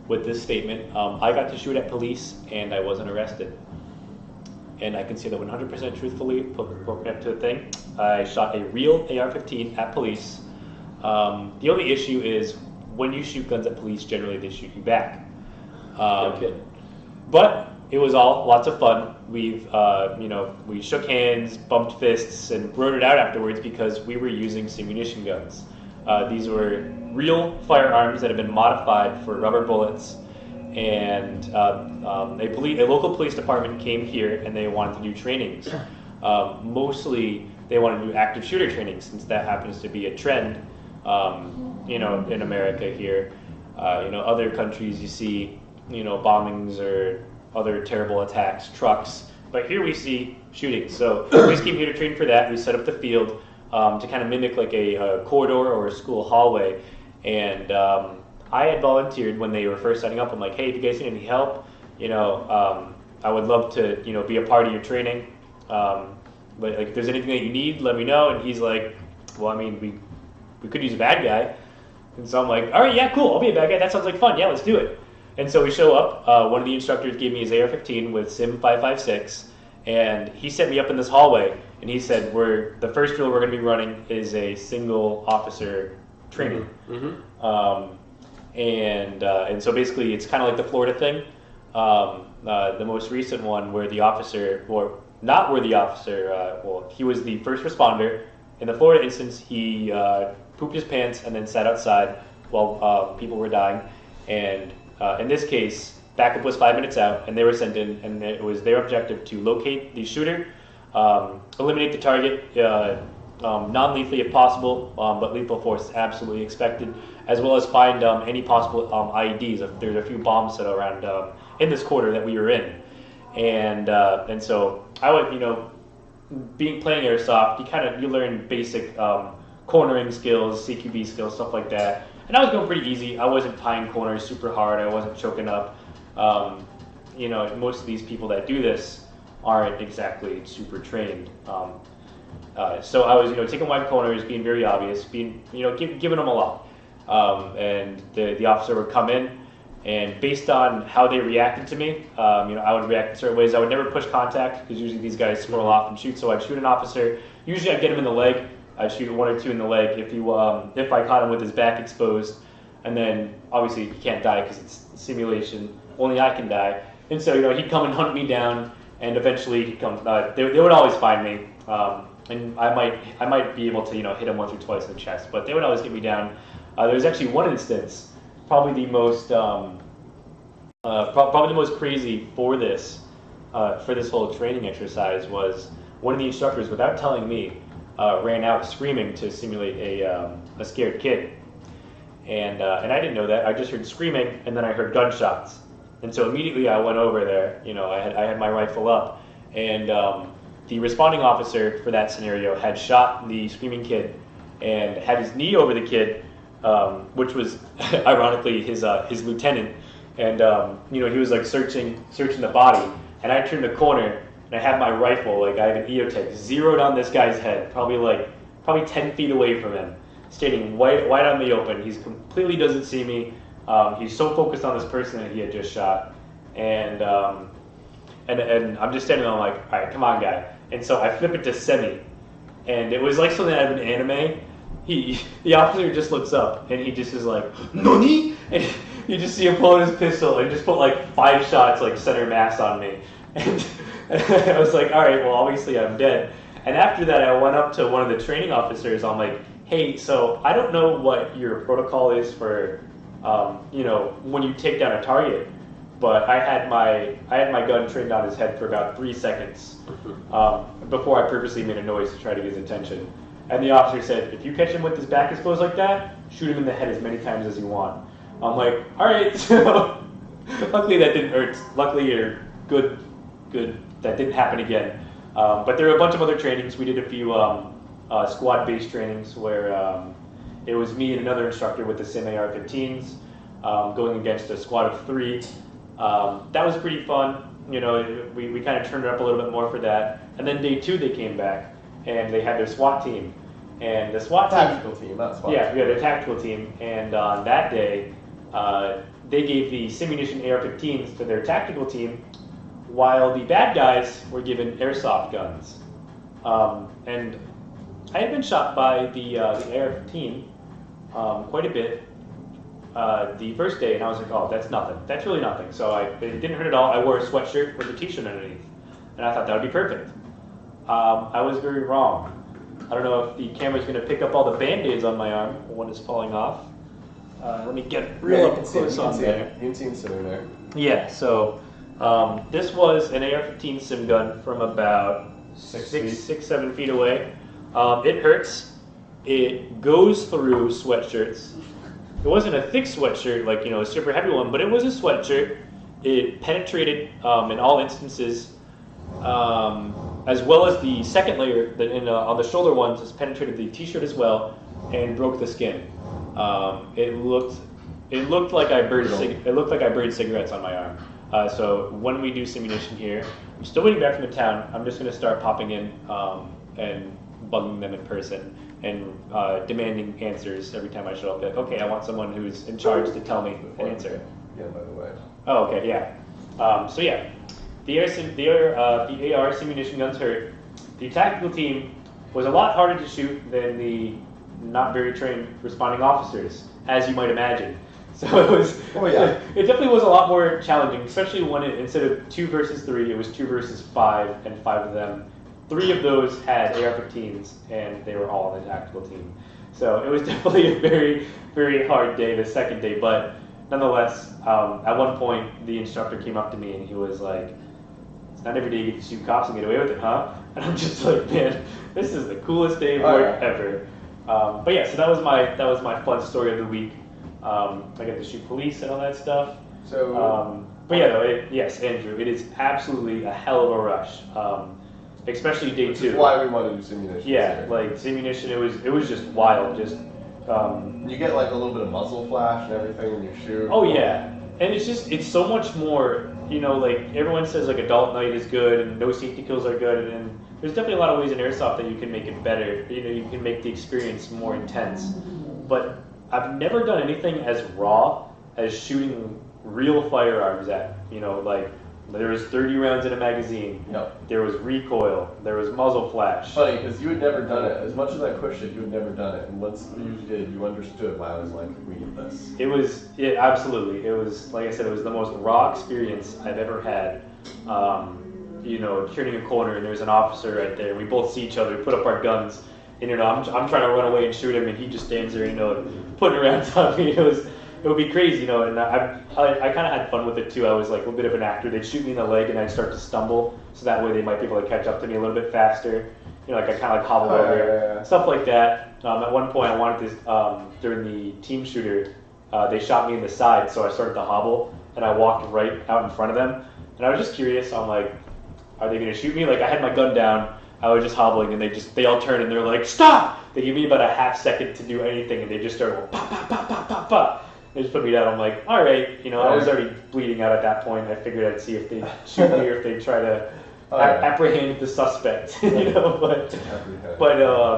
with this statement. I got to shoot at police and I wasn't arrested. And I can say that 100% truthfully, broken up to a thing. I shot a real AR-15 at police. The only issue is when you shoot guns at police, generally they shoot you back. No kidding. But it was all lots of fun. We shook hands, bumped fists, and wrote it out afterwards because we were using simunition guns. These were real firearms that have been modified for rubber bullets. And a local police department came here and they wanted to do trainings. Mostly they wanted to do active shooter training since that happens to be a trend, in America here. Other countries you see, bombings or other terrible attacks, trucks. But here we see shooting. So we just came here to train for that. We set up the field to kind of mimic like a corridor or a school hallway. And I had volunteered when they were first setting up. I'm like, hey, if you guys need any help, I would love to, be a part of your training. But like, if there's anything that you need, let me know. And he's like, well, I mean, we could use a bad guy. And so I'm like, all right, yeah, cool. I'll be a bad guy. That sounds like fun. Yeah, let's do it. And so we show up. One of the instructors gave me his AR-15 with SIM 556, and he set me up in this hallway. And he said, the first drill we're going to be running is a single officer training. Mm-hmm. And so basically, it's kind of like the Florida thing. The most recent one where the officer, or not where the officer, he was the first responder. In the Florida instance, he pooped his pants and then sat outside while people were dying. And in this case, backup was 5 minutes out, and they were sent in, and it was their objective to locate the shooter, eliminate the target, non-lethally if possible, but lethal force is absolutely expected, as well as find any possible IEDs. If there's a few bombs set around in this quarter that we were in, and so I would, playing Airsoft, you learn basic cornering skills, CQB skills, stuff like that. And I was going pretty easy. I wasn't tying corners super hard. I wasn't choking up. Most of these people that do this aren't exactly super trained. So I was, taking wide corners, being very obvious, giving them a lot. And the officer would come in, and based on how they reacted to me, I would react in certain ways. I would never push contact because usually these guys swirl off and shoot. So I'd shoot an officer. Usually I'd get him in the leg. I'd shoot one or two in the leg if I caught him with his back exposed. And then obviously he can't die because it's simulation. Only I can die. And so he'd come and hunt me down, and eventually he comes. They would always find me, and I might be able to hit him once or twice in the chest, but they would always get me down. There was actually one instance, probably the most crazy for this whole training exercise was one of the instructors, without telling me, ran out screaming to simulate a scared kid, and I didn't know that. I just heard screaming, and then I heard gunshots, and so immediately I went over there. I had my rifle up, and the responding officer for that scenario had shot the screaming kid and had his knee over the kid, which was ironically his lieutenant, and he was like searching the body, and I turned the corner and I had my rifle, like I have an EOTech, zeroed on this guy's head, probably 10 feet away from him, standing wide on the open. He completely doesn't see me. He's so focused on this person that he had just shot, and I'm just standing there, I'm like, all right, come on, guy. And so I flip it to semi, and it was like something out of an anime. The officer just looks up, and he just is like, "Nani?" And you just see him pulling his pistol and just put like 5 shots, like center mass on me. And I was like, all right, well, obviously I'm dead. And after that, I went up to one of the training officers. I'm like, hey, so I don't know what your protocol is for, when you take down a target, but I had my gun trained on his head for about 3 seconds before I purposely made a noise to try to get his attention. And the officer said, if you catch him with his back exposed like that, shoot him in the head as many times as you want. I'm like, all right. So luckily that didn't hurt. Luckily, you're good. That didn't happen again. But there were a bunch of other trainings. We did a few squad-based trainings where it was me and another instructor with the same AR-15s going against a squad of 3. That was pretty fun. We kind of turned it up a little bit more for that. And then day 2 they came back and they had their SWAT team. And the SWAT tactical team, not SWAT. Yeah, we had a tactical team. And on that day, they gave the Simunition AR-15s to their tactical team, while the bad guys were given airsoft guns. And I had been shot by the AR-15 quite a bit the first day, and I was like, oh, that's nothing. That's really nothing. So it didn't hurt at all. I wore a sweatshirt with a t-shirt underneath, and I thought that would be perfect. I was very wrong. I don't know if the camera's going to pick up all the Band-Aids on my arm. One is falling off. Let me get real up close on there. You can see him sitting there. Yeah, so this was an AR-15 sim gun from about 6-7 feet away. It hurts. It goes through sweatshirts. It wasn't a thick sweatshirt, like a super heavy one, but it was a sweatshirt. It penetrated in all instances, as well as the second layer on the shoulder ones has penetrated the t-shirt as well and broke the skin. It looked like I burned cigarettes on my arm. So when we do simulation here, I'm still waiting back from the town. I'm just going to start popping in and bugging them in person and demanding answers every time I show up. Like, okay, I want someone who's in charge to tell me an answer. Yeah, by the way. Oh, okay, yeah. So yeah, the AR simunition guns hurt. The tactical team was a lot harder to shoot than the not very trained responding officers, as you might imagine. So it was. Oh yeah. It definitely was a lot more challenging, especially when instead of 2 versus 3, it was 2 versus 5, and 5 of them. 3 of those had AR-15s, and they were all on the tactical team. So it was definitely a very, very hard day, the second day. But nonetheless, at one point, the instructor came up to me and he was like, "It's not every day you get to shoot cops and get away with it, huh?" And I'm just like, man, this is the coolest day of work ever. But yeah, so that was my fun story of the week. I got to shoot police and all that stuff. So, but yeah, yes, Andrew, it is absolutely a hell of a rush, especially day 2. Which is why we want to do simulation. Yeah, like simulation, it was just wild. Just you get like a little bit of muzzle flash and everything when you shoot. Oh yeah, and it's so much more. Like everyone says, like adult night is good and no safety kills are good, and there's definitely a lot of ways in airsoft that you can make it better. You can make the experience more intense, but I've never done anything as raw as shooting real firearms at, like there was 30 rounds in a magazine. Yep. There was recoil. There was muzzle flash. Funny, because you had never done it. As much as I pushed it, you had never done it. And once you did, you understood why I was like, we need this. Absolutely. It was, like I said, it was the most raw experience I've ever had. turning a corner and there's an officer right there. We both see each other, put up our guns, and I'm trying to run away and shoot him, and he just stands there, putting around on me. It would be crazy, and I kind of had fun with it too. I was like a little bit of an actor. They'd shoot me in the leg, and I'd start to stumble, so that way they might be able to catch up to me a little bit faster. I kind of like hobbled over, stuff like that. At one point, I wanted to during the team shooter, they shot me in the side, so I started to hobble, and I walked right out in front of them, and I was just curious. I'm like, are they going to shoot me? Like I had my gun down. I was just hobbling, and they all turned, and they're like, stop! They give me about a half second to do anything, and they just started going, pop, pop, pop, pop, pop, pop. They just put me down. I'm like, all right. I was already bleeding out at that point. I figured I'd see if they'd shoot me or if they'd try to apprehend the suspect.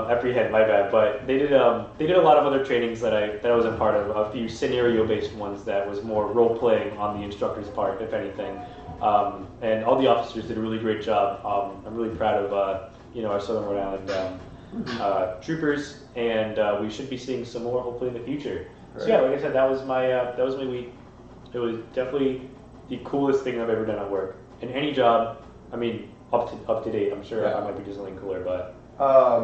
Apprehend, my bad. But they did a lot of other trainings that I was a part of. A few scenario-based ones that was more role-playing on the instructor's part, if anything. And all the officers did a really great job. I'm really proud of our Southern Rhode Island troopers, and we should be seeing some more hopefully in the future. Right. So yeah, like I said, that was my week. It was definitely the coolest thing I've ever done at work. In any job, I mean, up to date. I'm sure I might be doing something cooler, but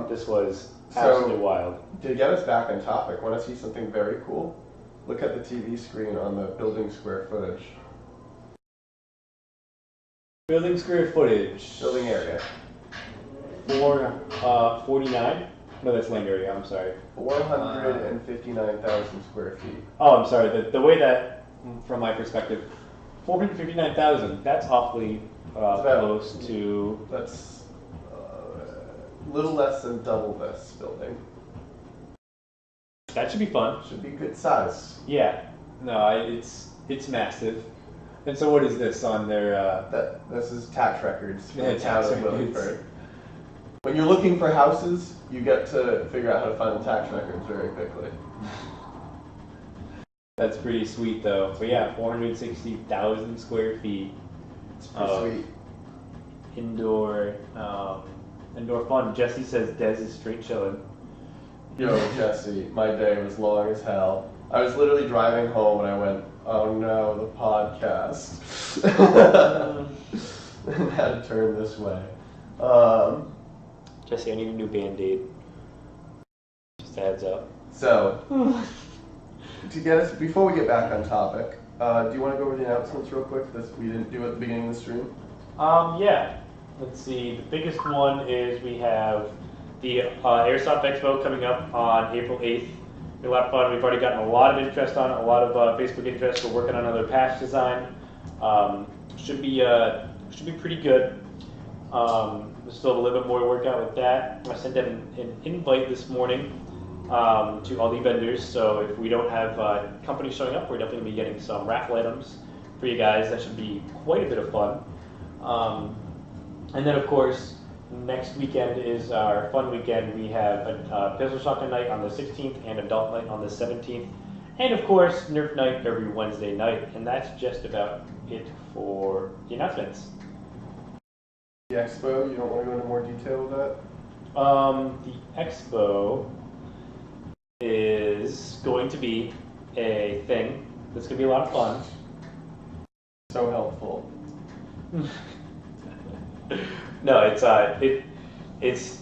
this was absolutely wild. To get us back on topic, want to see something very cool? Look at the TV screen on the building square footage. Building square footage. Building area. 49. No, that's land area. I'm sorry. 459,000 square feet. Oh, I'm sorry. The way that, from my perspective, 459,000. That's awfully close to. That's a little less than double this building. That should be fun. Should be good size. Yeah. No, it's massive. And so, what is this on their? This is tax records. Yeah, tax records. When you're looking for houses, you get to figure out how to find the tax records very quickly. That's pretty sweet, though. But yeah, 460,000 square feet. It's pretty sweet. Indoor fun. Jesse says Dez is straight chilling. Yo, Jesse, my day was long as hell. I was literally driving home and I went, oh no, the podcast. And had to turn this way. Jesse, I need a new Band-Aid. Just a heads up. So, to get us, before we get back on topic, do you want to go over the announcements real quick that we didn't do at the beginning of the stream? Yeah. Let's see. The biggest one is we have the Airsoft Expo coming up on April 8th. It'll be a lot of fun. We've already gotten a lot of interest on it, a lot of Facebook interest. We're working on another patch design. Should be pretty good. We still have a little bit more to work out with that. I sent them an invite this morning to all the vendors. So if we don't have companies showing up, we're definitely going to be getting some raffle items for you guys. That should be quite a bit of fun. And then, of course, next weekend is our fun weekend. We have a pistol shotgun night on the 16th and adult night on the 17th. And, of course, Nerf night every Wednesday night. And that's just about it for the announcements. The expo, you don't want to go into more detail with that? The expo is going to be a thing that's going to be a lot of fun. So helpful. No, it's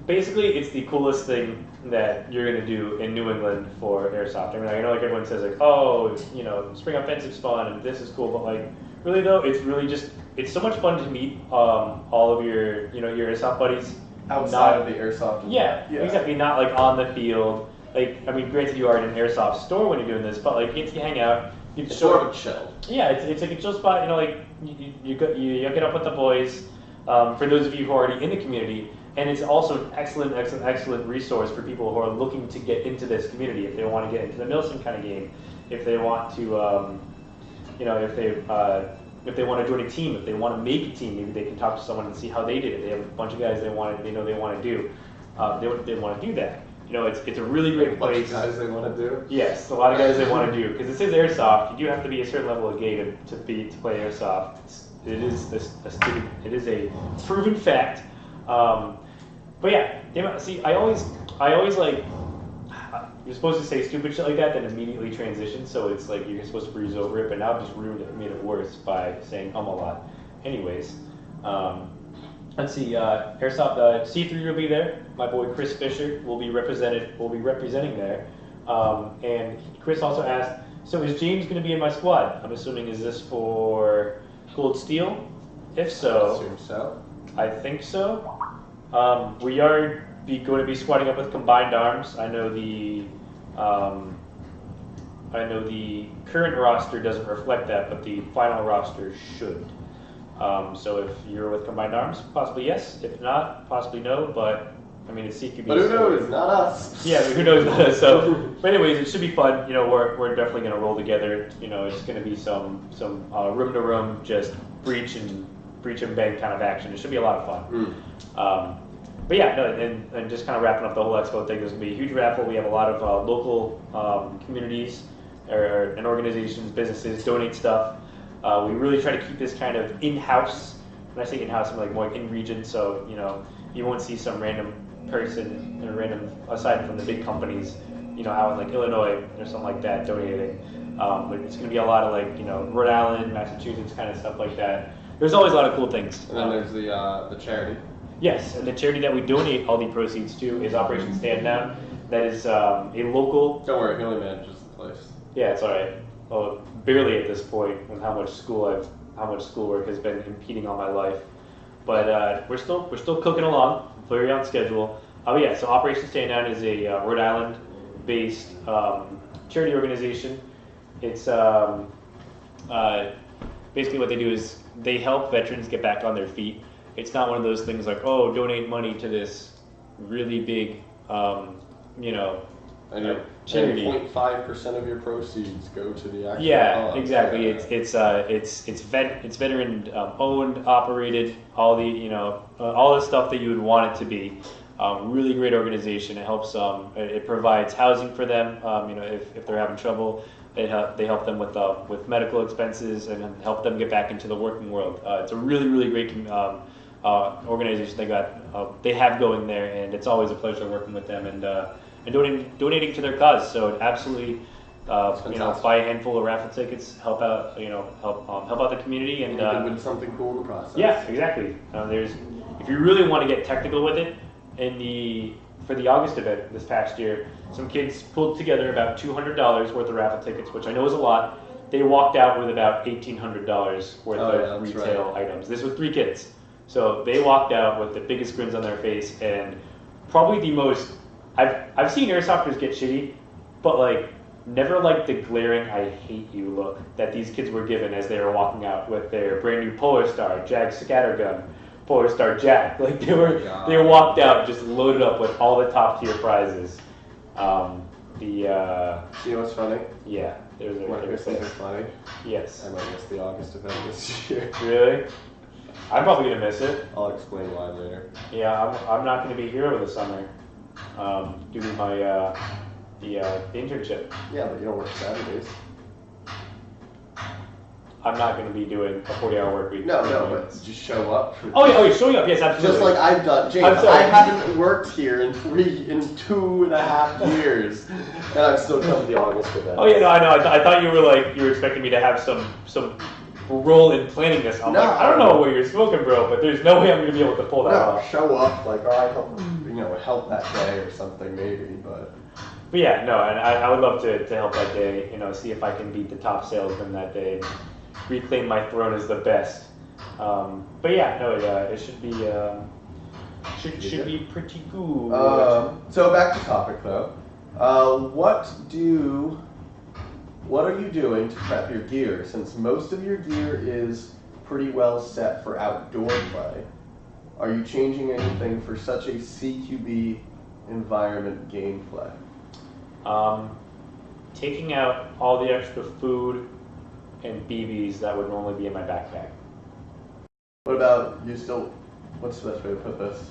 basically it's the coolest thing that you're going to do in New England for Airsoft. I mean, I know like everyone says like, oh, spring offensive's fun and this is cool, but like really though, it's really just it's so much fun to meet all of your your Airsoft buddies outside of the Airsoft. Yeah, exactly. Not like on the field. Like I mean, granted you are in an Airsoft store when you're doing this, but like you get to hang out. It's sort of chill. Yeah, it's like a chill spot. Like you get up with the boys. For those of you who are already in the community, and it's also an excellent resource for people who are looking to get into this community. If they want to get into the Milsim kind of game, if they want to, if they want to join a team, if they want to make a team, maybe they can talk to someone and see how they did it. They have a bunch of guys they want to do. They want to do that. It's a really great place. A bunch of guys they want to do. Yes, a lot of guys they want to do because this is Airsoft. You do have to be a certain level of gay to play Airsoft. It is a proven fact. But yeah, see, I always like you're supposed to say stupid shit like that, then immediately transition. So it's like you're supposed to breeze over it, but now I've just ruined it, made it worse by saying a lot. Anyways, Let's see, Airsoft C3 will be there. My boy Chris Fisher will be representing there. And Chris also asked, so is James going to be in my squad? I'm assuming, is this for Gold Steel? If so, I assume so. I think so. We are going to be squatting up with Combined Arms. I know the current roster doesn't reflect that, but the final roster should. So if you're with Combined Arms, possibly yes. If not, possibly no. But I mean, it's CQB. But who knows? Not us. Yeah, who knows? So, but anyways, it should be fun. You know, we're definitely gonna roll together. You know, it's gonna be some room to room, just breach and bang kind of action. It should be a lot of fun. But yeah, no, and just kind of wrapping up the whole expo thing. There's gonna be a huge raffle. We have a lot of local communities and organizations, businesses donate stuff. We really try to keep this kind of in-house. When I say in-house, I'm like more like in-region. So you know, you won't see some random person aside from the big companies, you know, out in like Illinois or something like that donating. But it's going to be a lot of like, you know, Rhode Island, Massachusetts kind of stuff like that. There's always a lot of cool things. And then there's the charity. Yes, and the charity that we donate all the proceeds to is Operation Stand Down. That is a local. Don't worry, he only manages the place. Yeah, it's all right. Well, barely at this point with how much schoolwork has been impeding on my life. But we're still cooking along, very on schedule. But yeah, so Operation Stand Down is a Rhode Island-based charity organization. It's basically what they do is they help veterans get back on their feet. It's not one of those things like, oh, donate money to this really big, you know, charity. 0.5% of your proceeds go to the actual cause. Exactly. Yeah. It's veteran owned, operated, all the stuff that you would want it to be. Really great organization. It helps. It provides housing for them. You know, if they're having trouble, they help them with medical expenses and help them get back into the working world. It's a really great organization they have going there, and it's always a pleasure working with them and donating to their cause. So absolutely, you know, buy a handful of raffle tickets, help out, you know, help out the community, and you can win something cool in the process. Yeah, exactly. If you really want to get technical with it, for the August event this past year, some kids pulled together about $200 worth of raffle tickets, which I know is a lot. They walked out with about $1,800 worth of retail items. This was 3 kids. So they walked out with the biggest grins on their face, and probably the most, I've seen airsofters get shitty, but like never like the glaring I hate you look that these kids were given as they were walking out with their brand new Polar Star, Jag Scattergun, Polar Star Jack. Like they walked out just loaded up with all the top tier prizes. You know what's funny? Yeah. Here's something funny. Yes. I might miss the August event this year. Really? I'm probably gonna miss it. I'll explain why later. Yeah, I'm not gonna be here over the summer, due to my the internship. Yeah, but you don't work Saturdays. I'm not gonna be doing a 40-hour work week. No, but just show up. Oh yeah, showing up. Yes, absolutely. Just like I've done, James. I haven't worked here in 2.5 years, and I'm still coming to the August event. Oh yeah, no, I know. I thought you were expecting me to have some role in planning this. I'm like, I don't know what you're smoking, bro, but there's no way I'm gonna be able to pull that off. Show up, like, all right, help that day or something, maybe, but. But yeah, no, and I would love to help that day. You know, see if I can beat the top salesman that day, and reclaim my throne as the best. But yeah, no, it should be should be pretty good. So back to topic though. What are you doing to prep your gear? Since most of your gear is pretty well set for outdoor play, are you changing anything for such a CQB environment gameplay? Taking out all the extra food and BBs that would normally be in my backpack. What about what's the best way to put this?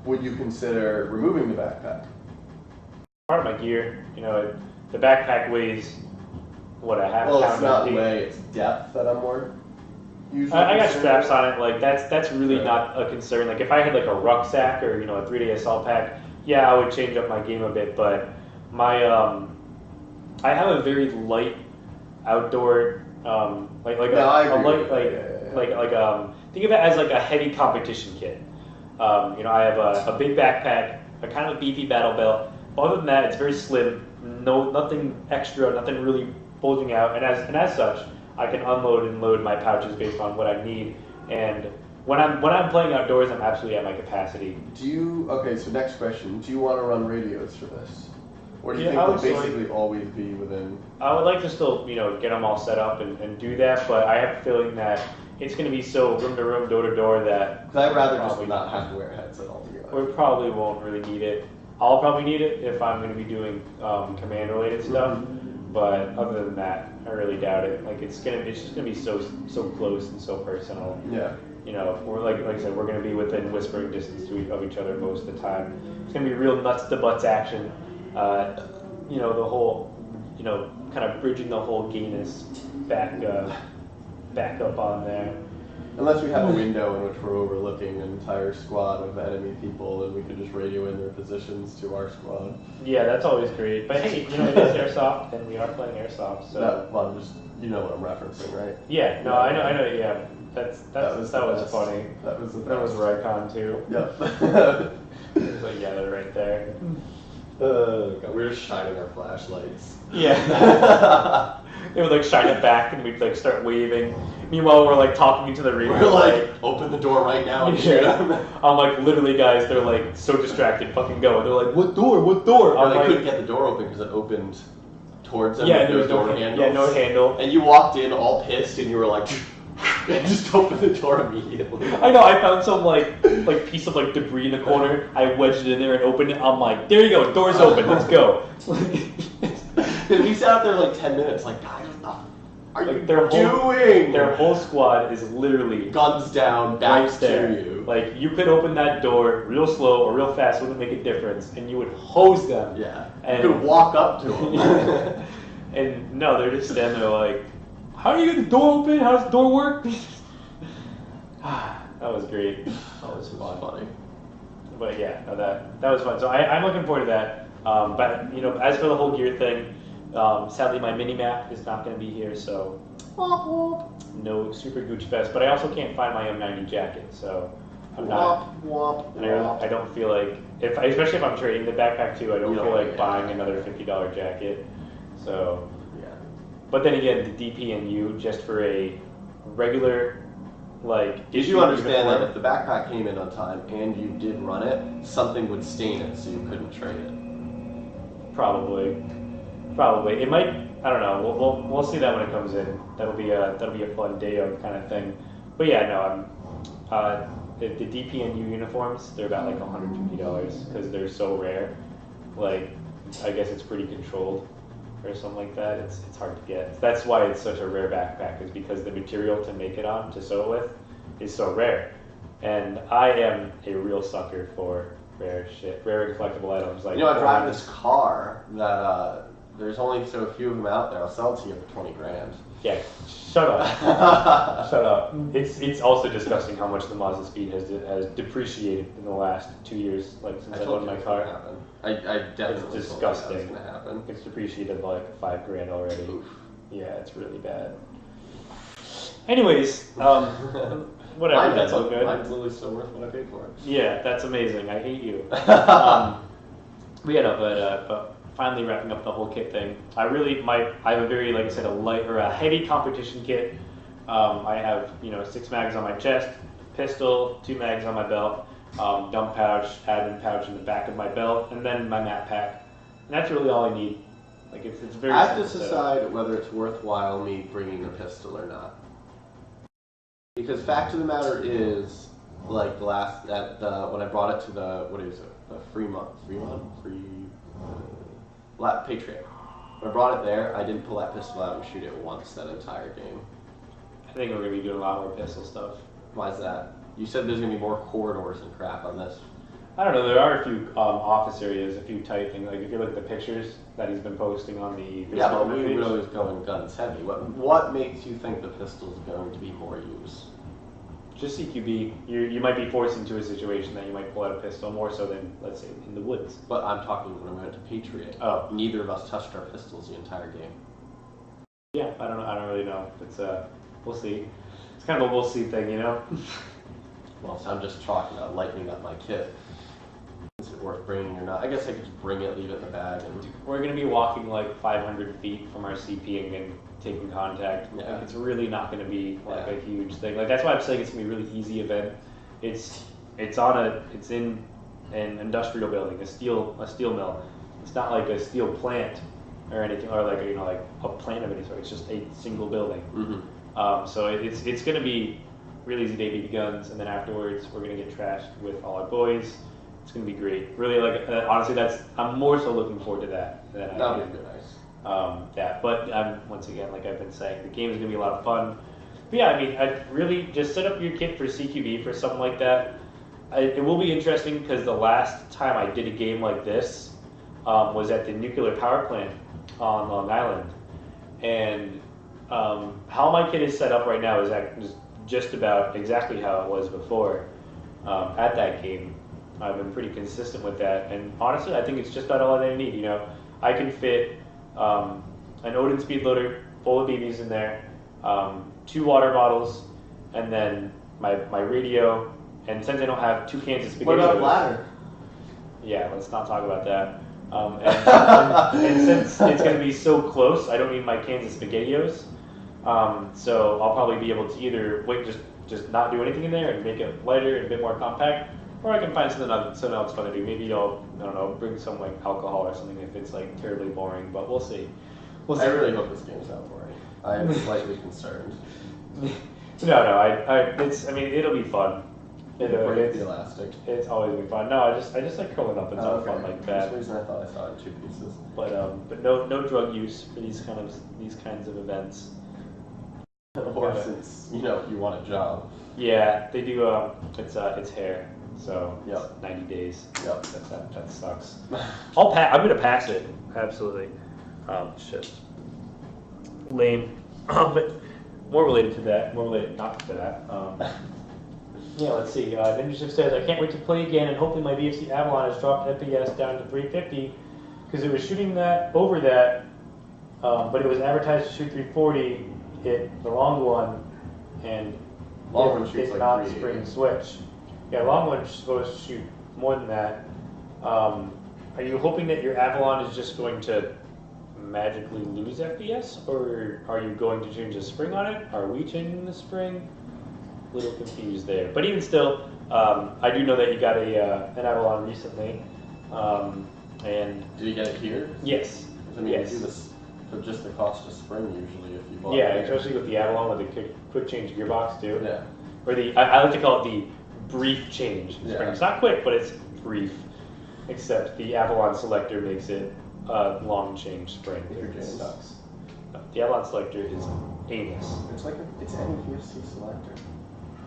Would you consider removing the backpack? Part of my gear, you know, the backpack weighs, what, a half pound? Well, it's not weight, it's depth that I'm more usually I got straps on it, like that's really not a concern. Like if I had like a rucksack or, you know, a 3-day assault pack, yeah, I would change up my game a bit, but my I have a very light outdoor think of it as like a heavy competition kit. I have a big backpack, a kind of beefy battle belt. Other than that, it's very slim. Nothing extra, nothing really bulging out. And as such, I can unload and load my pouches based on what I need. And when I'm playing outdoors, I'm absolutely at my capacity. So next question, do you want to run radios for this? Or do you think they'll basically always be within? I would like to still, get them all set up and do that, but I have a feeling that it's going to be so room to room, door to door that... Because I'd rather just not have to wear a headset altogether. We probably won't really need it. I'll probably need it if I'm going to be doing command-related stuff, but other than that, I really doubt it. Like it's just gonna be so close and so personal. Yeah. We're like I said, we're gonna be within whispering distance of each other most of the time. It's gonna be real nuts to butts action. The whole, kind of bridging the whole gayness back up on there. Unless we have a window in which we're overlooking an entire squad of enemy people and we can just radio in their positions to our squad. Yeah, that's always great. But hey, it is Airsoft and we are playing Airsoft, so... Well, you know what I'm referencing, right? Yeah, no, I know, yeah. That was funny. That was Rycon too. Yep. It's like, yeah, they're right there. God, we were shining our flashlights. Yeah. They would like shine it back and we'd like start waving. Meanwhile, we're like talking into the radio. We're like, open the door right now and shoot them. I'm like, literally, guys, they're like so distracted, fucking go. And they're like, what door? What door? And they couldn't get the door open because it opened towards them. Yeah, there was no handle. Yeah, no handle. And you walked in all pissed and you were like, and just opened the door immediately. I know, I found some like piece of like debris in the corner. I wedged it in there and opened it. I'm like, there you go, door's open, let's go. Because we sat out there like 10 minutes, like, guys, what the are you doing? Their whole squad is literally guns down, back right there. to you. Like, you could open that door real slow or real fast, wouldn't make a difference, and you would hose them. Yeah. And you could walk up to them. And no, they're just standing there like, how do you get the door open? How does the door work? That was great. That was funny. But yeah, no, that was fun. So I'm looking forward to that. But as for the whole gear thing, sadly my mini map is not going to be here, so no Super Gooch Fest. But I also can't find my M90 jacket, so I'm not. I don't feel like especially if I'm trading the backpack too. I don't feel like buying another $50 jacket. So yeah. But then again, the DPNU just for a regular. Did you understand that if the backpack came in on time and you did run it, something would stain it so you couldn't trade it? Probably. It might. I don't know. We'll see that when it comes in. That'll be a fun day of kind of thing. But yeah, no. The DPNU uniforms, they're about like $150 because they're so rare. I guess it's pretty controlled or something like that. It's hard to get. That's why it's such a rare backpack, is because the material to make it on, to sew it with, is so rare. And I am a real sucker for rare and collectible items. I drive this car that there's only so few of them out there. I'll sell it to you for 20 grand. Yeah, shut up. Shut up. It's also disgusting how much the Mazda Speed has depreciated in the last 2 years, since I owned my car. I definitely it's disgusting. It's gonna happen. It's depreciated like $5 grand already. Oof. Yeah, it's really bad. Anyways, whatever. That's all good. Mine's literally still worth what I paid for it. Yeah, that's amazing. I hate you. But finally wrapping up the whole kit thing. I have a very, like I said, a heavy competition kit. I have 6 mags on my chest, pistol, 2 mags on my belt. Dump pouch, admin pouch in the back of my belt, and then my map pack. And that's really all I need. It's very. I have to decide whether it's worthwhile me bringing a pistol or not. Because fact of the matter is, when I brought it to the Patriot. When I brought it there, I didn't pull that pistol out and shoot it once that entire game. I think we're gonna be doing a lot more pistol stuff. Why is that? You said there's going to be more corridors and crap on this. I don't know. There are a few office areas, a few tight things. If you look at the pictures that he's been posting on the yeah, but we really going guns heavy. What makes you think the pistol's going to be more use? Just CQB. You might be forced into a situation that you might pull out a pistol more so than, let's say, in the woods. But I'm talking when we went to Patriot. Oh. Neither of us touched our pistols the entire game. Yeah, I don't know. I don't really know. We'll see. it's kind of a we'll see thing, you know. Well, so I'm just talking about lightening up my kit. Is it worth bringing or not? I guess I could just bring it, leave it in the bag, and We're gonna be walking like 500 feet from our CPing and taking contact. Yeah. Like, it's really not gonna be like Yeah. a huge thing. Like that's why I'm saying it's gonna be a really easy event. It's in an industrial building, a steel mill. It's not like a steel plant or anything, or like like a plant of any sort. It's just a single building. Mm-hmm. So it's gonna be really easy baby guns, and then afterwards we're gonna get trashed with all our boys. It's gonna be great. Really, like honestly, I'm more so looking forward to that than I That am. would be nice. That, but once again, like I've been saying, the game is gonna be a lot of fun. But yeah, I mean, I'd really just set up your kit for CQB for something like that. It will be interesting because the last time I did a game like this was at the nuclear power plant on Long Island, and how my kit is set up right now is just about exactly how it was before at that game. I've been pretty consistent with that, and honestly, I think it's just about all that I need. You know, I can fit an Odin speed loader full of BBs in there, 2 water bottles, and then my radio. And since I don't have 2 cans of spaghetti, What about bladder? Yeah, let's not talk about that. And since it's going to be so close, I don't need my cans of SpaghettiOs. So I'll probably be able to either just not do anything in there and make it lighter and a bit more compact, or I can find something else fun to do. Maybe I don't know, bring some like alcohol or something if it's like terribly boring. But we'll see. I really hope this game's not boring. I am slightly concerned. No. It'll be fun. Break the elastic. It's always gonna be fun. No, I just like curling up and stuff fun like that. For some reason I thought I saw it in 2 pieces. But no drug use for these kinds of events. Or since you want a job. Yeah, they do. It's hair, so Yep. it's 90 days. Yep. That sucks. I'm gonna pass it. Absolutely. Shit. Lame. But more related to that. More related not to that. Yeah, let's see. Ninja says, I can't wait to play again, and hopefully my VFC Avalon has dropped FPS down to 350, because it was shooting that over that, but it was advertised to shoot 340, hit the long one, and Long one it shoots did like not 380. spring switch. Yeah, long one's supposed to shoot more than that. Are you hoping that your Avalon is just going to magically lose FPS, or are you going to change the spring on it? Are we changing the spring? A little confused there, but even still, I do know that you got an Avalon recently, and Did you get it here? yes, I mean, yes, you do this for just the cost of spring usually if you bought yeah, it here. especially with the Avalon with the quick change gearbox too, Yeah. or I like to call it the brief change spring. Yeah. It's not quick, but it's brief. Except the Avalon selector makes it long change spring. If you're It James. sucks. No, the Avalon selector is anus, It's it's any VFC selector.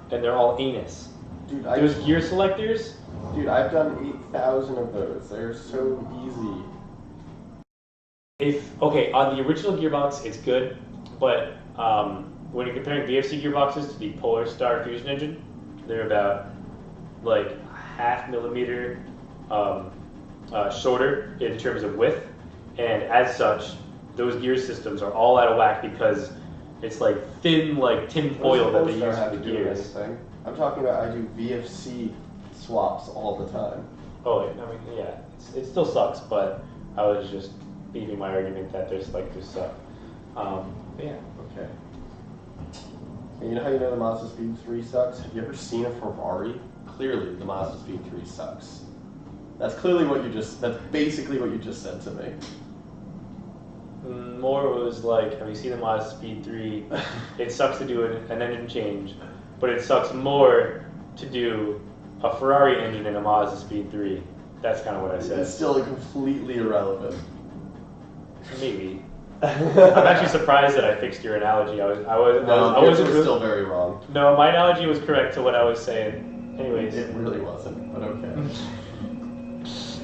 and they're all anus. Dude, Those gear selectors. I've done 8,000 of those. They're so easy. Okay, on the original gearbox, it's good, but when you're comparing VFC gearboxes to the Polar Star Fusion engine, they're about like 0.5 millimeter shorter in terms of width, and as such, those gear systems are all out of whack because it's like thin, like tin foil that they use for the gears. I'm talking about I do VFC swaps all the time. Oh, I mean, yeah, it still sucks, but I was just beating my argument that there's selectors suck. Yeah. Okay. And you know how you know the Mazda Speed 3 sucks? Have you ever seen a Ferrari? Clearly, the Mazda Speed 3 sucks. That's basically what you just said to me. More was like, have you seen the Mazda Speed 3? It sucks to do an engine change, but it sucks more to do a Ferrari engine in a Mazda Speed 3. That's kind of what I said. It's still completely irrelevant. Maybe. I'm actually surprised that I fixed your analogy. I wasn't really, still very wrong. No, my analogy was correct to what I was saying. Anyways. It really wasn't, but okay.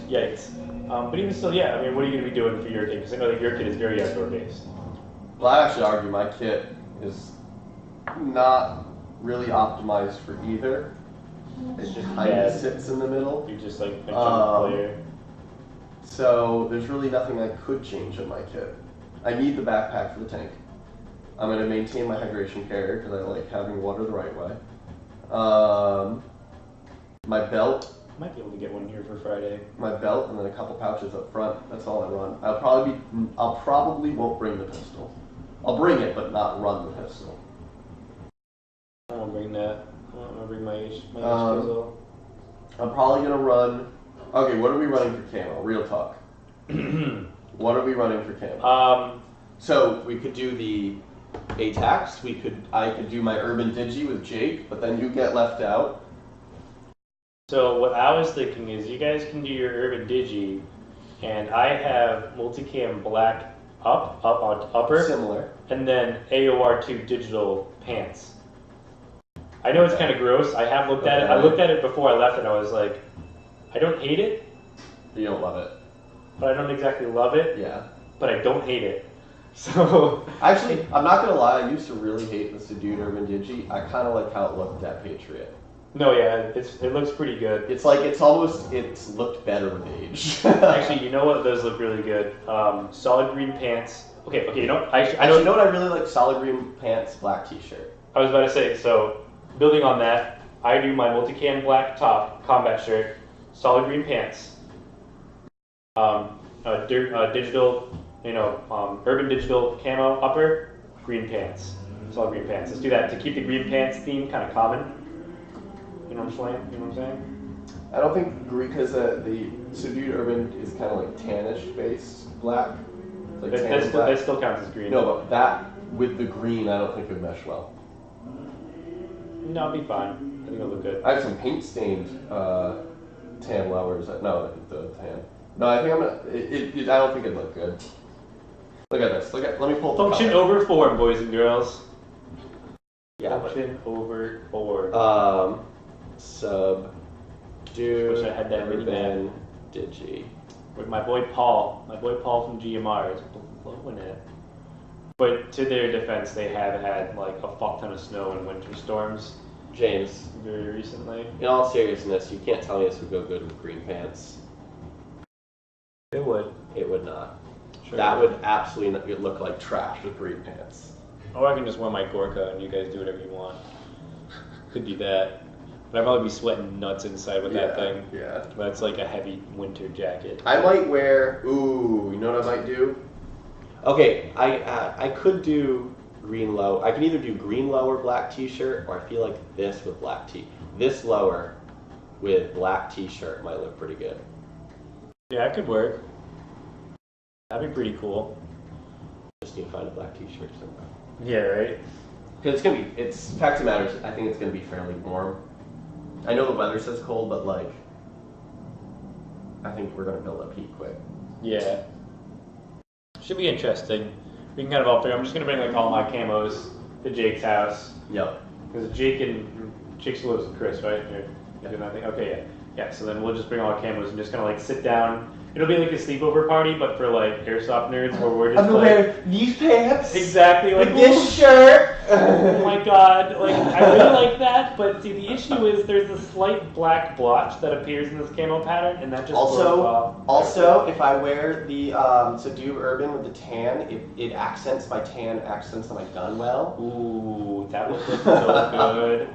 Yikes. But even still, yeah, I mean, what are you going to be doing for your kit? Because I know that your kit is very outdoor based. Well, I actually argue my kit is not really optimized for either. It just kind of sits in the middle. You just like a jump player. So there's really nothing I could change in my kit. I need the backpack for the tank. I'm going to maintain my hydration carrier because I like having water the right way. My belt. Might be able to get one here for Friday. My belt and then a couple pouches up front. That's all I run. I'll probably won't bring the pistol. I'll bring it, but not run the pistol. I won't bring that. I won't bring my pistol. I'm probably gonna run. Okay, what are we running for camo? Real talk. What are we running for camo? So we could do the ATACs. I could do my Urban Digi with Jake, but then you get left out. So what I was thinking is you guys can do your Urban Digi, and I have multicam black upper. Similar. And then AOR2 digital pants. I know it's kind of gross. I have looked at it. I looked at it before I left and I was like, I don't hate it. You don't love it. But I don't exactly love it. Yeah. But I don't hate it. So actually, I'm not gonna lie. I used to really hate the Subdued Urban Digi. I kind of like how it looked at Patriot. No, yeah, it looks pretty good. It's like it's looked better with age. Actually, you know what does look really good? Solid green pants. Okay, you know, you know what I really like? Solid green pants, black T-shirt. I was about to say, so building on that, I do my multicam black top combat shirt, solid green pants, digital, urban digital camo upper, green pants, solid green pants. Let's do that to keep the green pants theme kind of common. You know what I'm saying? I don't think green, because the Subdued Urban is kind of like tannish based black. Like that still counts as green. No, but that with the green, I don't think it would mesh well. No, it'll be fine. I think it'll look good. I have some paint stained tan lowers. No, the tan. No, I think I'm gonna. I don't think it'd look good. Look at this. Let me pull. Function over 4, boys and girls. Yeah. Function over 4. Subdued. Wish I had that really bad. Digi. With my boy Paul from GMR is blowing it. But to their defense, they have had like a fuck ton of snow and winter storms. James, very recently. In all seriousness, you can't tell me this would go good with green pants. It would. It would not. Sure that would absolutely look like trash with green pants. Or I can just wear my Gorka and you guys do whatever you want. Could do that. But I'd probably be sweating nuts inside with that thing. Yeah. But it's like a heavy winter jacket. I might wear. Ooh, you know what I might do? Okay, I could do green low. I can either do green lower black T-shirt, or I feel like this with black T. This lower with black T-shirt might look pretty good. Yeah, it could work. That'd be pretty cool. Just need to find a black T-shirt somewhere. Yeah, right. Because it's fact of the matter is, I think it's gonna be fairly warm. I know the weather says cold, but like, I think we're gonna build up heat quick. Yeah. Should be interesting. We can kind of all through. I'm just gonna bring like all my camos to Jake's house. Yep. Because Jake lives with Chris, right? You're doing that thing? Okay, yeah. So then we'll just bring all our camos and just kind of like sit down. It'll be like a sleepover party, but for like airsoft nerds, where we're just like these pants. Exactly. Like this shirt. Oh my god! Like I really like that, but see the issue is there's a slight black blotch that appears in this camo pattern, and that just also if I wear the Subdued Urban with the tan, it accents my tan accents on my gun well. Ooh, that would look so good.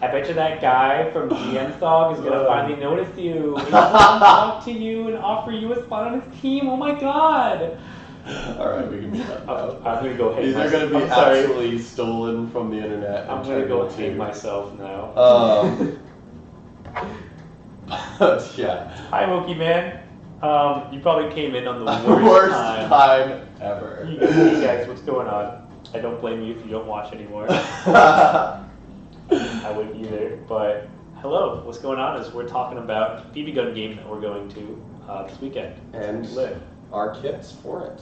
I bet you that guy from GM Thog is gonna finally notice you. He's gonna talk to you and offer you a spot on his team. Oh my god! Alright, we can do that now. I'm gonna go hate These myself. are gonna be absolutely stolen from the internet. I'm gonna go hate myself now. Yeah. Hi, Mookie Man. You probably came in on the worst time ever. Hey guys, what's going on? I don't blame you if you don't watch anymore. I wouldn't either, but hello, what's going on is we're talking about BB gun game that we're going to this weekend. And our kits for it.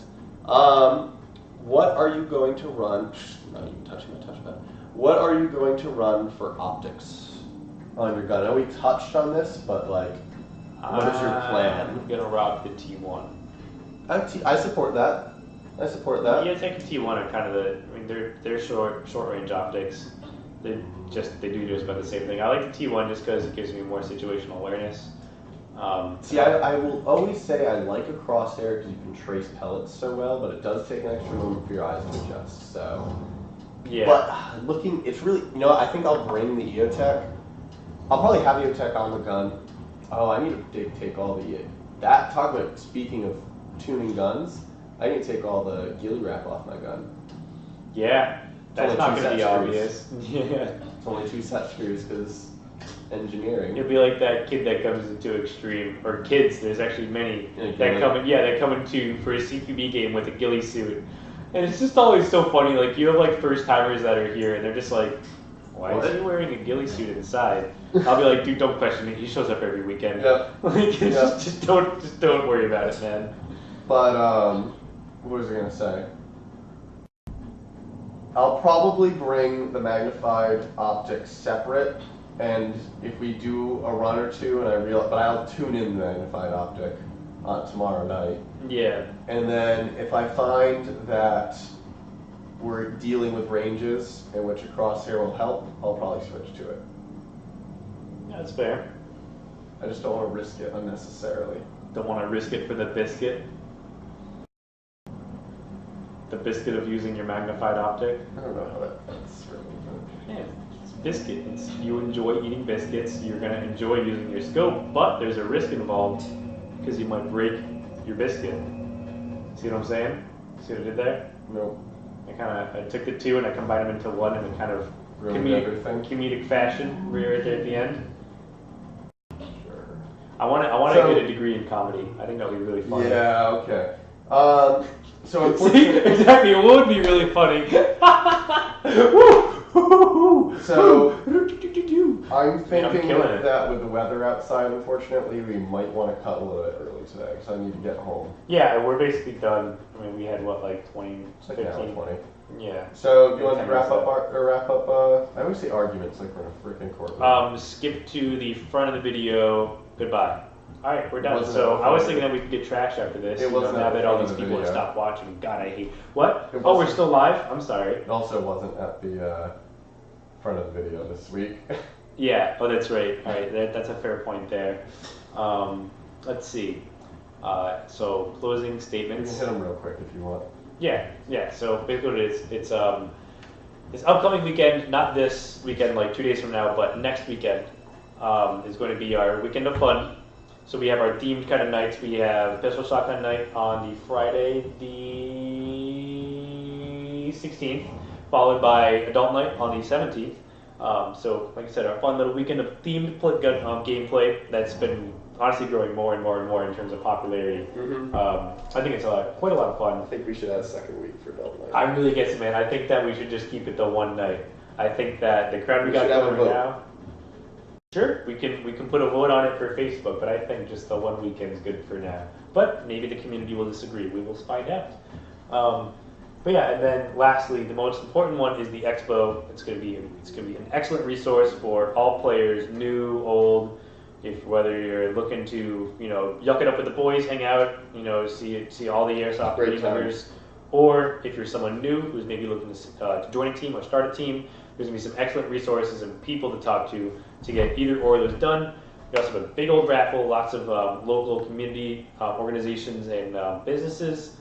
What are you going to run? Not even touching my touchpad. What are you going to run for optics on your gun? I know we touched on this, but like, what is your plan? I'm gonna rock the T1. I support that. I support that. Yeah, take a T1 are kind of they're short range optics. They do just about the same thing. I like the T1 just because it gives me more situational awareness. I will always say I like a crosshair because you can trace pellets so well, but it does take an extra moment for your eyes to adjust. So Yeah. But looking, it's really, I think I'll bring the EOTech. I'll probably have EOTech on the gun. Oh, I need to take all the, talk about, speaking of tuning guns, I need to take all the ghillie wrap off my gun. Yeah, that's not going to be obvious. Yeah. It's only 2 set screws because engineering. You'll be like that kid that comes into Extreme, or kids, there's actually many that come into for a CQB game with a ghillie suit. And it's just always so funny, like you have like first timers that are here and they're just like, why is he wearing a ghillie suit inside? I'll be like, dude, don't question it. He shows up every weekend. Yeah. Like, just don't worry about it, man. But what was I gonna say? I'll probably bring the magnified optics separate, and if we do a run or two, but I'll tune in the magnified optic tomorrow night. Yeah. And then if I find that we're dealing with ranges in which a crosshair will help, I'll probably switch to it. Yeah, that's fair. I just don't want to risk it unnecessarily. Don't want to risk it for the biscuit. The biscuit of using your magnified optic. I don't know how that's really good. Yeah, it's biscuit. You enjoy eating biscuits. You're gonna enjoy using your scope, but there's a risk involved because you might break your biscuit. See what I'm saying? See what I did there? No. I took the two and I combined them into one in a kind of comedic fashion right there at the end. Sure. I want to get a degree in comedy. I think that would be really funny. Yeah. Okay. So unfortunately, see, exactly, it would be really funny. So I'm thinking that with the weather outside, unfortunately, we might want to cut a little bit early today because I need to get home. Yeah, we're basically done. I mean, we had what, like 20, it's like 15? 20. Yeah. So you want to wrap up? I always say arguments like we're in a freaking courtroom. Skip to the front of the video. Goodbye. All right, we're done. So I was thinking that we could get trash after this. It wasn't now that all these people have stopped watching. God, I hate. What? Oh, we're still live. I'm sorry. It also wasn't at the front of the video this week. Yeah. Oh, that's right. All right, that's a fair point there. Let's see. So closing statements. You can hit them real quick if you want. Yeah. So basically, it's this upcoming weekend, not this weekend, like 2 days from now, but next weekend is going to be our weekend of fun. So we have our themed kind of nights. We have pistol shotgun night on the Friday, the 16th, followed by adult night on the 17th. So, like I said, our fun little weekend of themed gameplay that's been honestly growing more and more and more in terms of popularity. Mm-hmm. I think it's quite a lot of fun. I think we should have a second week for adult night. I really guess, man. I think that we should just keep it to one night. I think that the crowd we got going right now. Sure, we can put a vote on it for Facebook, but I think just the one weekend is good for now. But maybe the community will disagree. We will find out. But yeah, and then lastly, the most important one is the expo. It's going to be an excellent resource for all players, new, old. Whether you're looking to yuck it up with the boys, hang out, see all the Airsoft community members, or if you're someone new who's maybe looking to join a team or start a team, there's going to be some excellent resources and people to talk to get either or of those done. We also have a big old raffle, lots of local community organizations and businesses.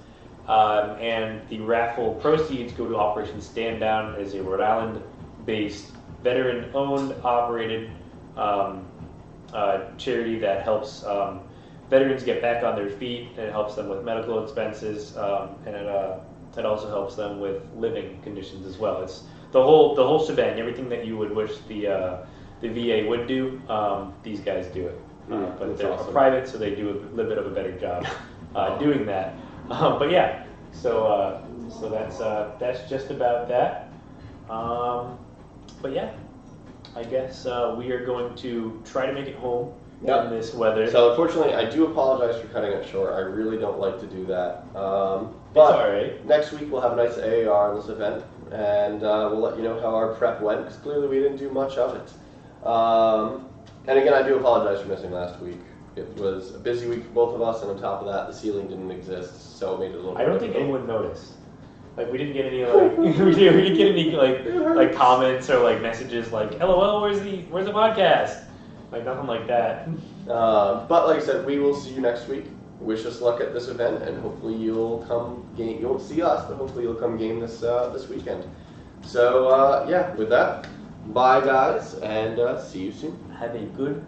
And the raffle proceeds go to Operation Stand Down, as a Rhode Island-based, veteran-owned, operated charity that helps veterans get back on their feet, and it helps them with medical expenses, and it also helps them with living conditions as well. It's the whole shebang, everything that you would wish the VA would do. These guys do it, but they're awesome. Private, so they do a little bit of a better job doing that. But yeah, so that's just about that. But yeah, I guess we are going to try to make it home in this weather. So unfortunately, I do apologize for cutting it short. I really don't like to do that. But it's all right. Next week we'll have a nice AAR on this event, and we'll let you know how our prep went, because clearly we didn't do much of it. And again, I do apologize for missing last week. It was a busy week for both of us, and on top of that, the ceiling didn't exist, so it made it a little. I don't think anyone noticed. Like, we didn't get any we didn't get any like comments or like messages like "LOL, where's the podcast?" Like nothing like that. But like I said, we will see you next week. Wish us luck at this event, and hopefully you'll come game. You won't see us, but hopefully you'll come game this weekend. So yeah, with that, bye guys, and see you soon. Have a good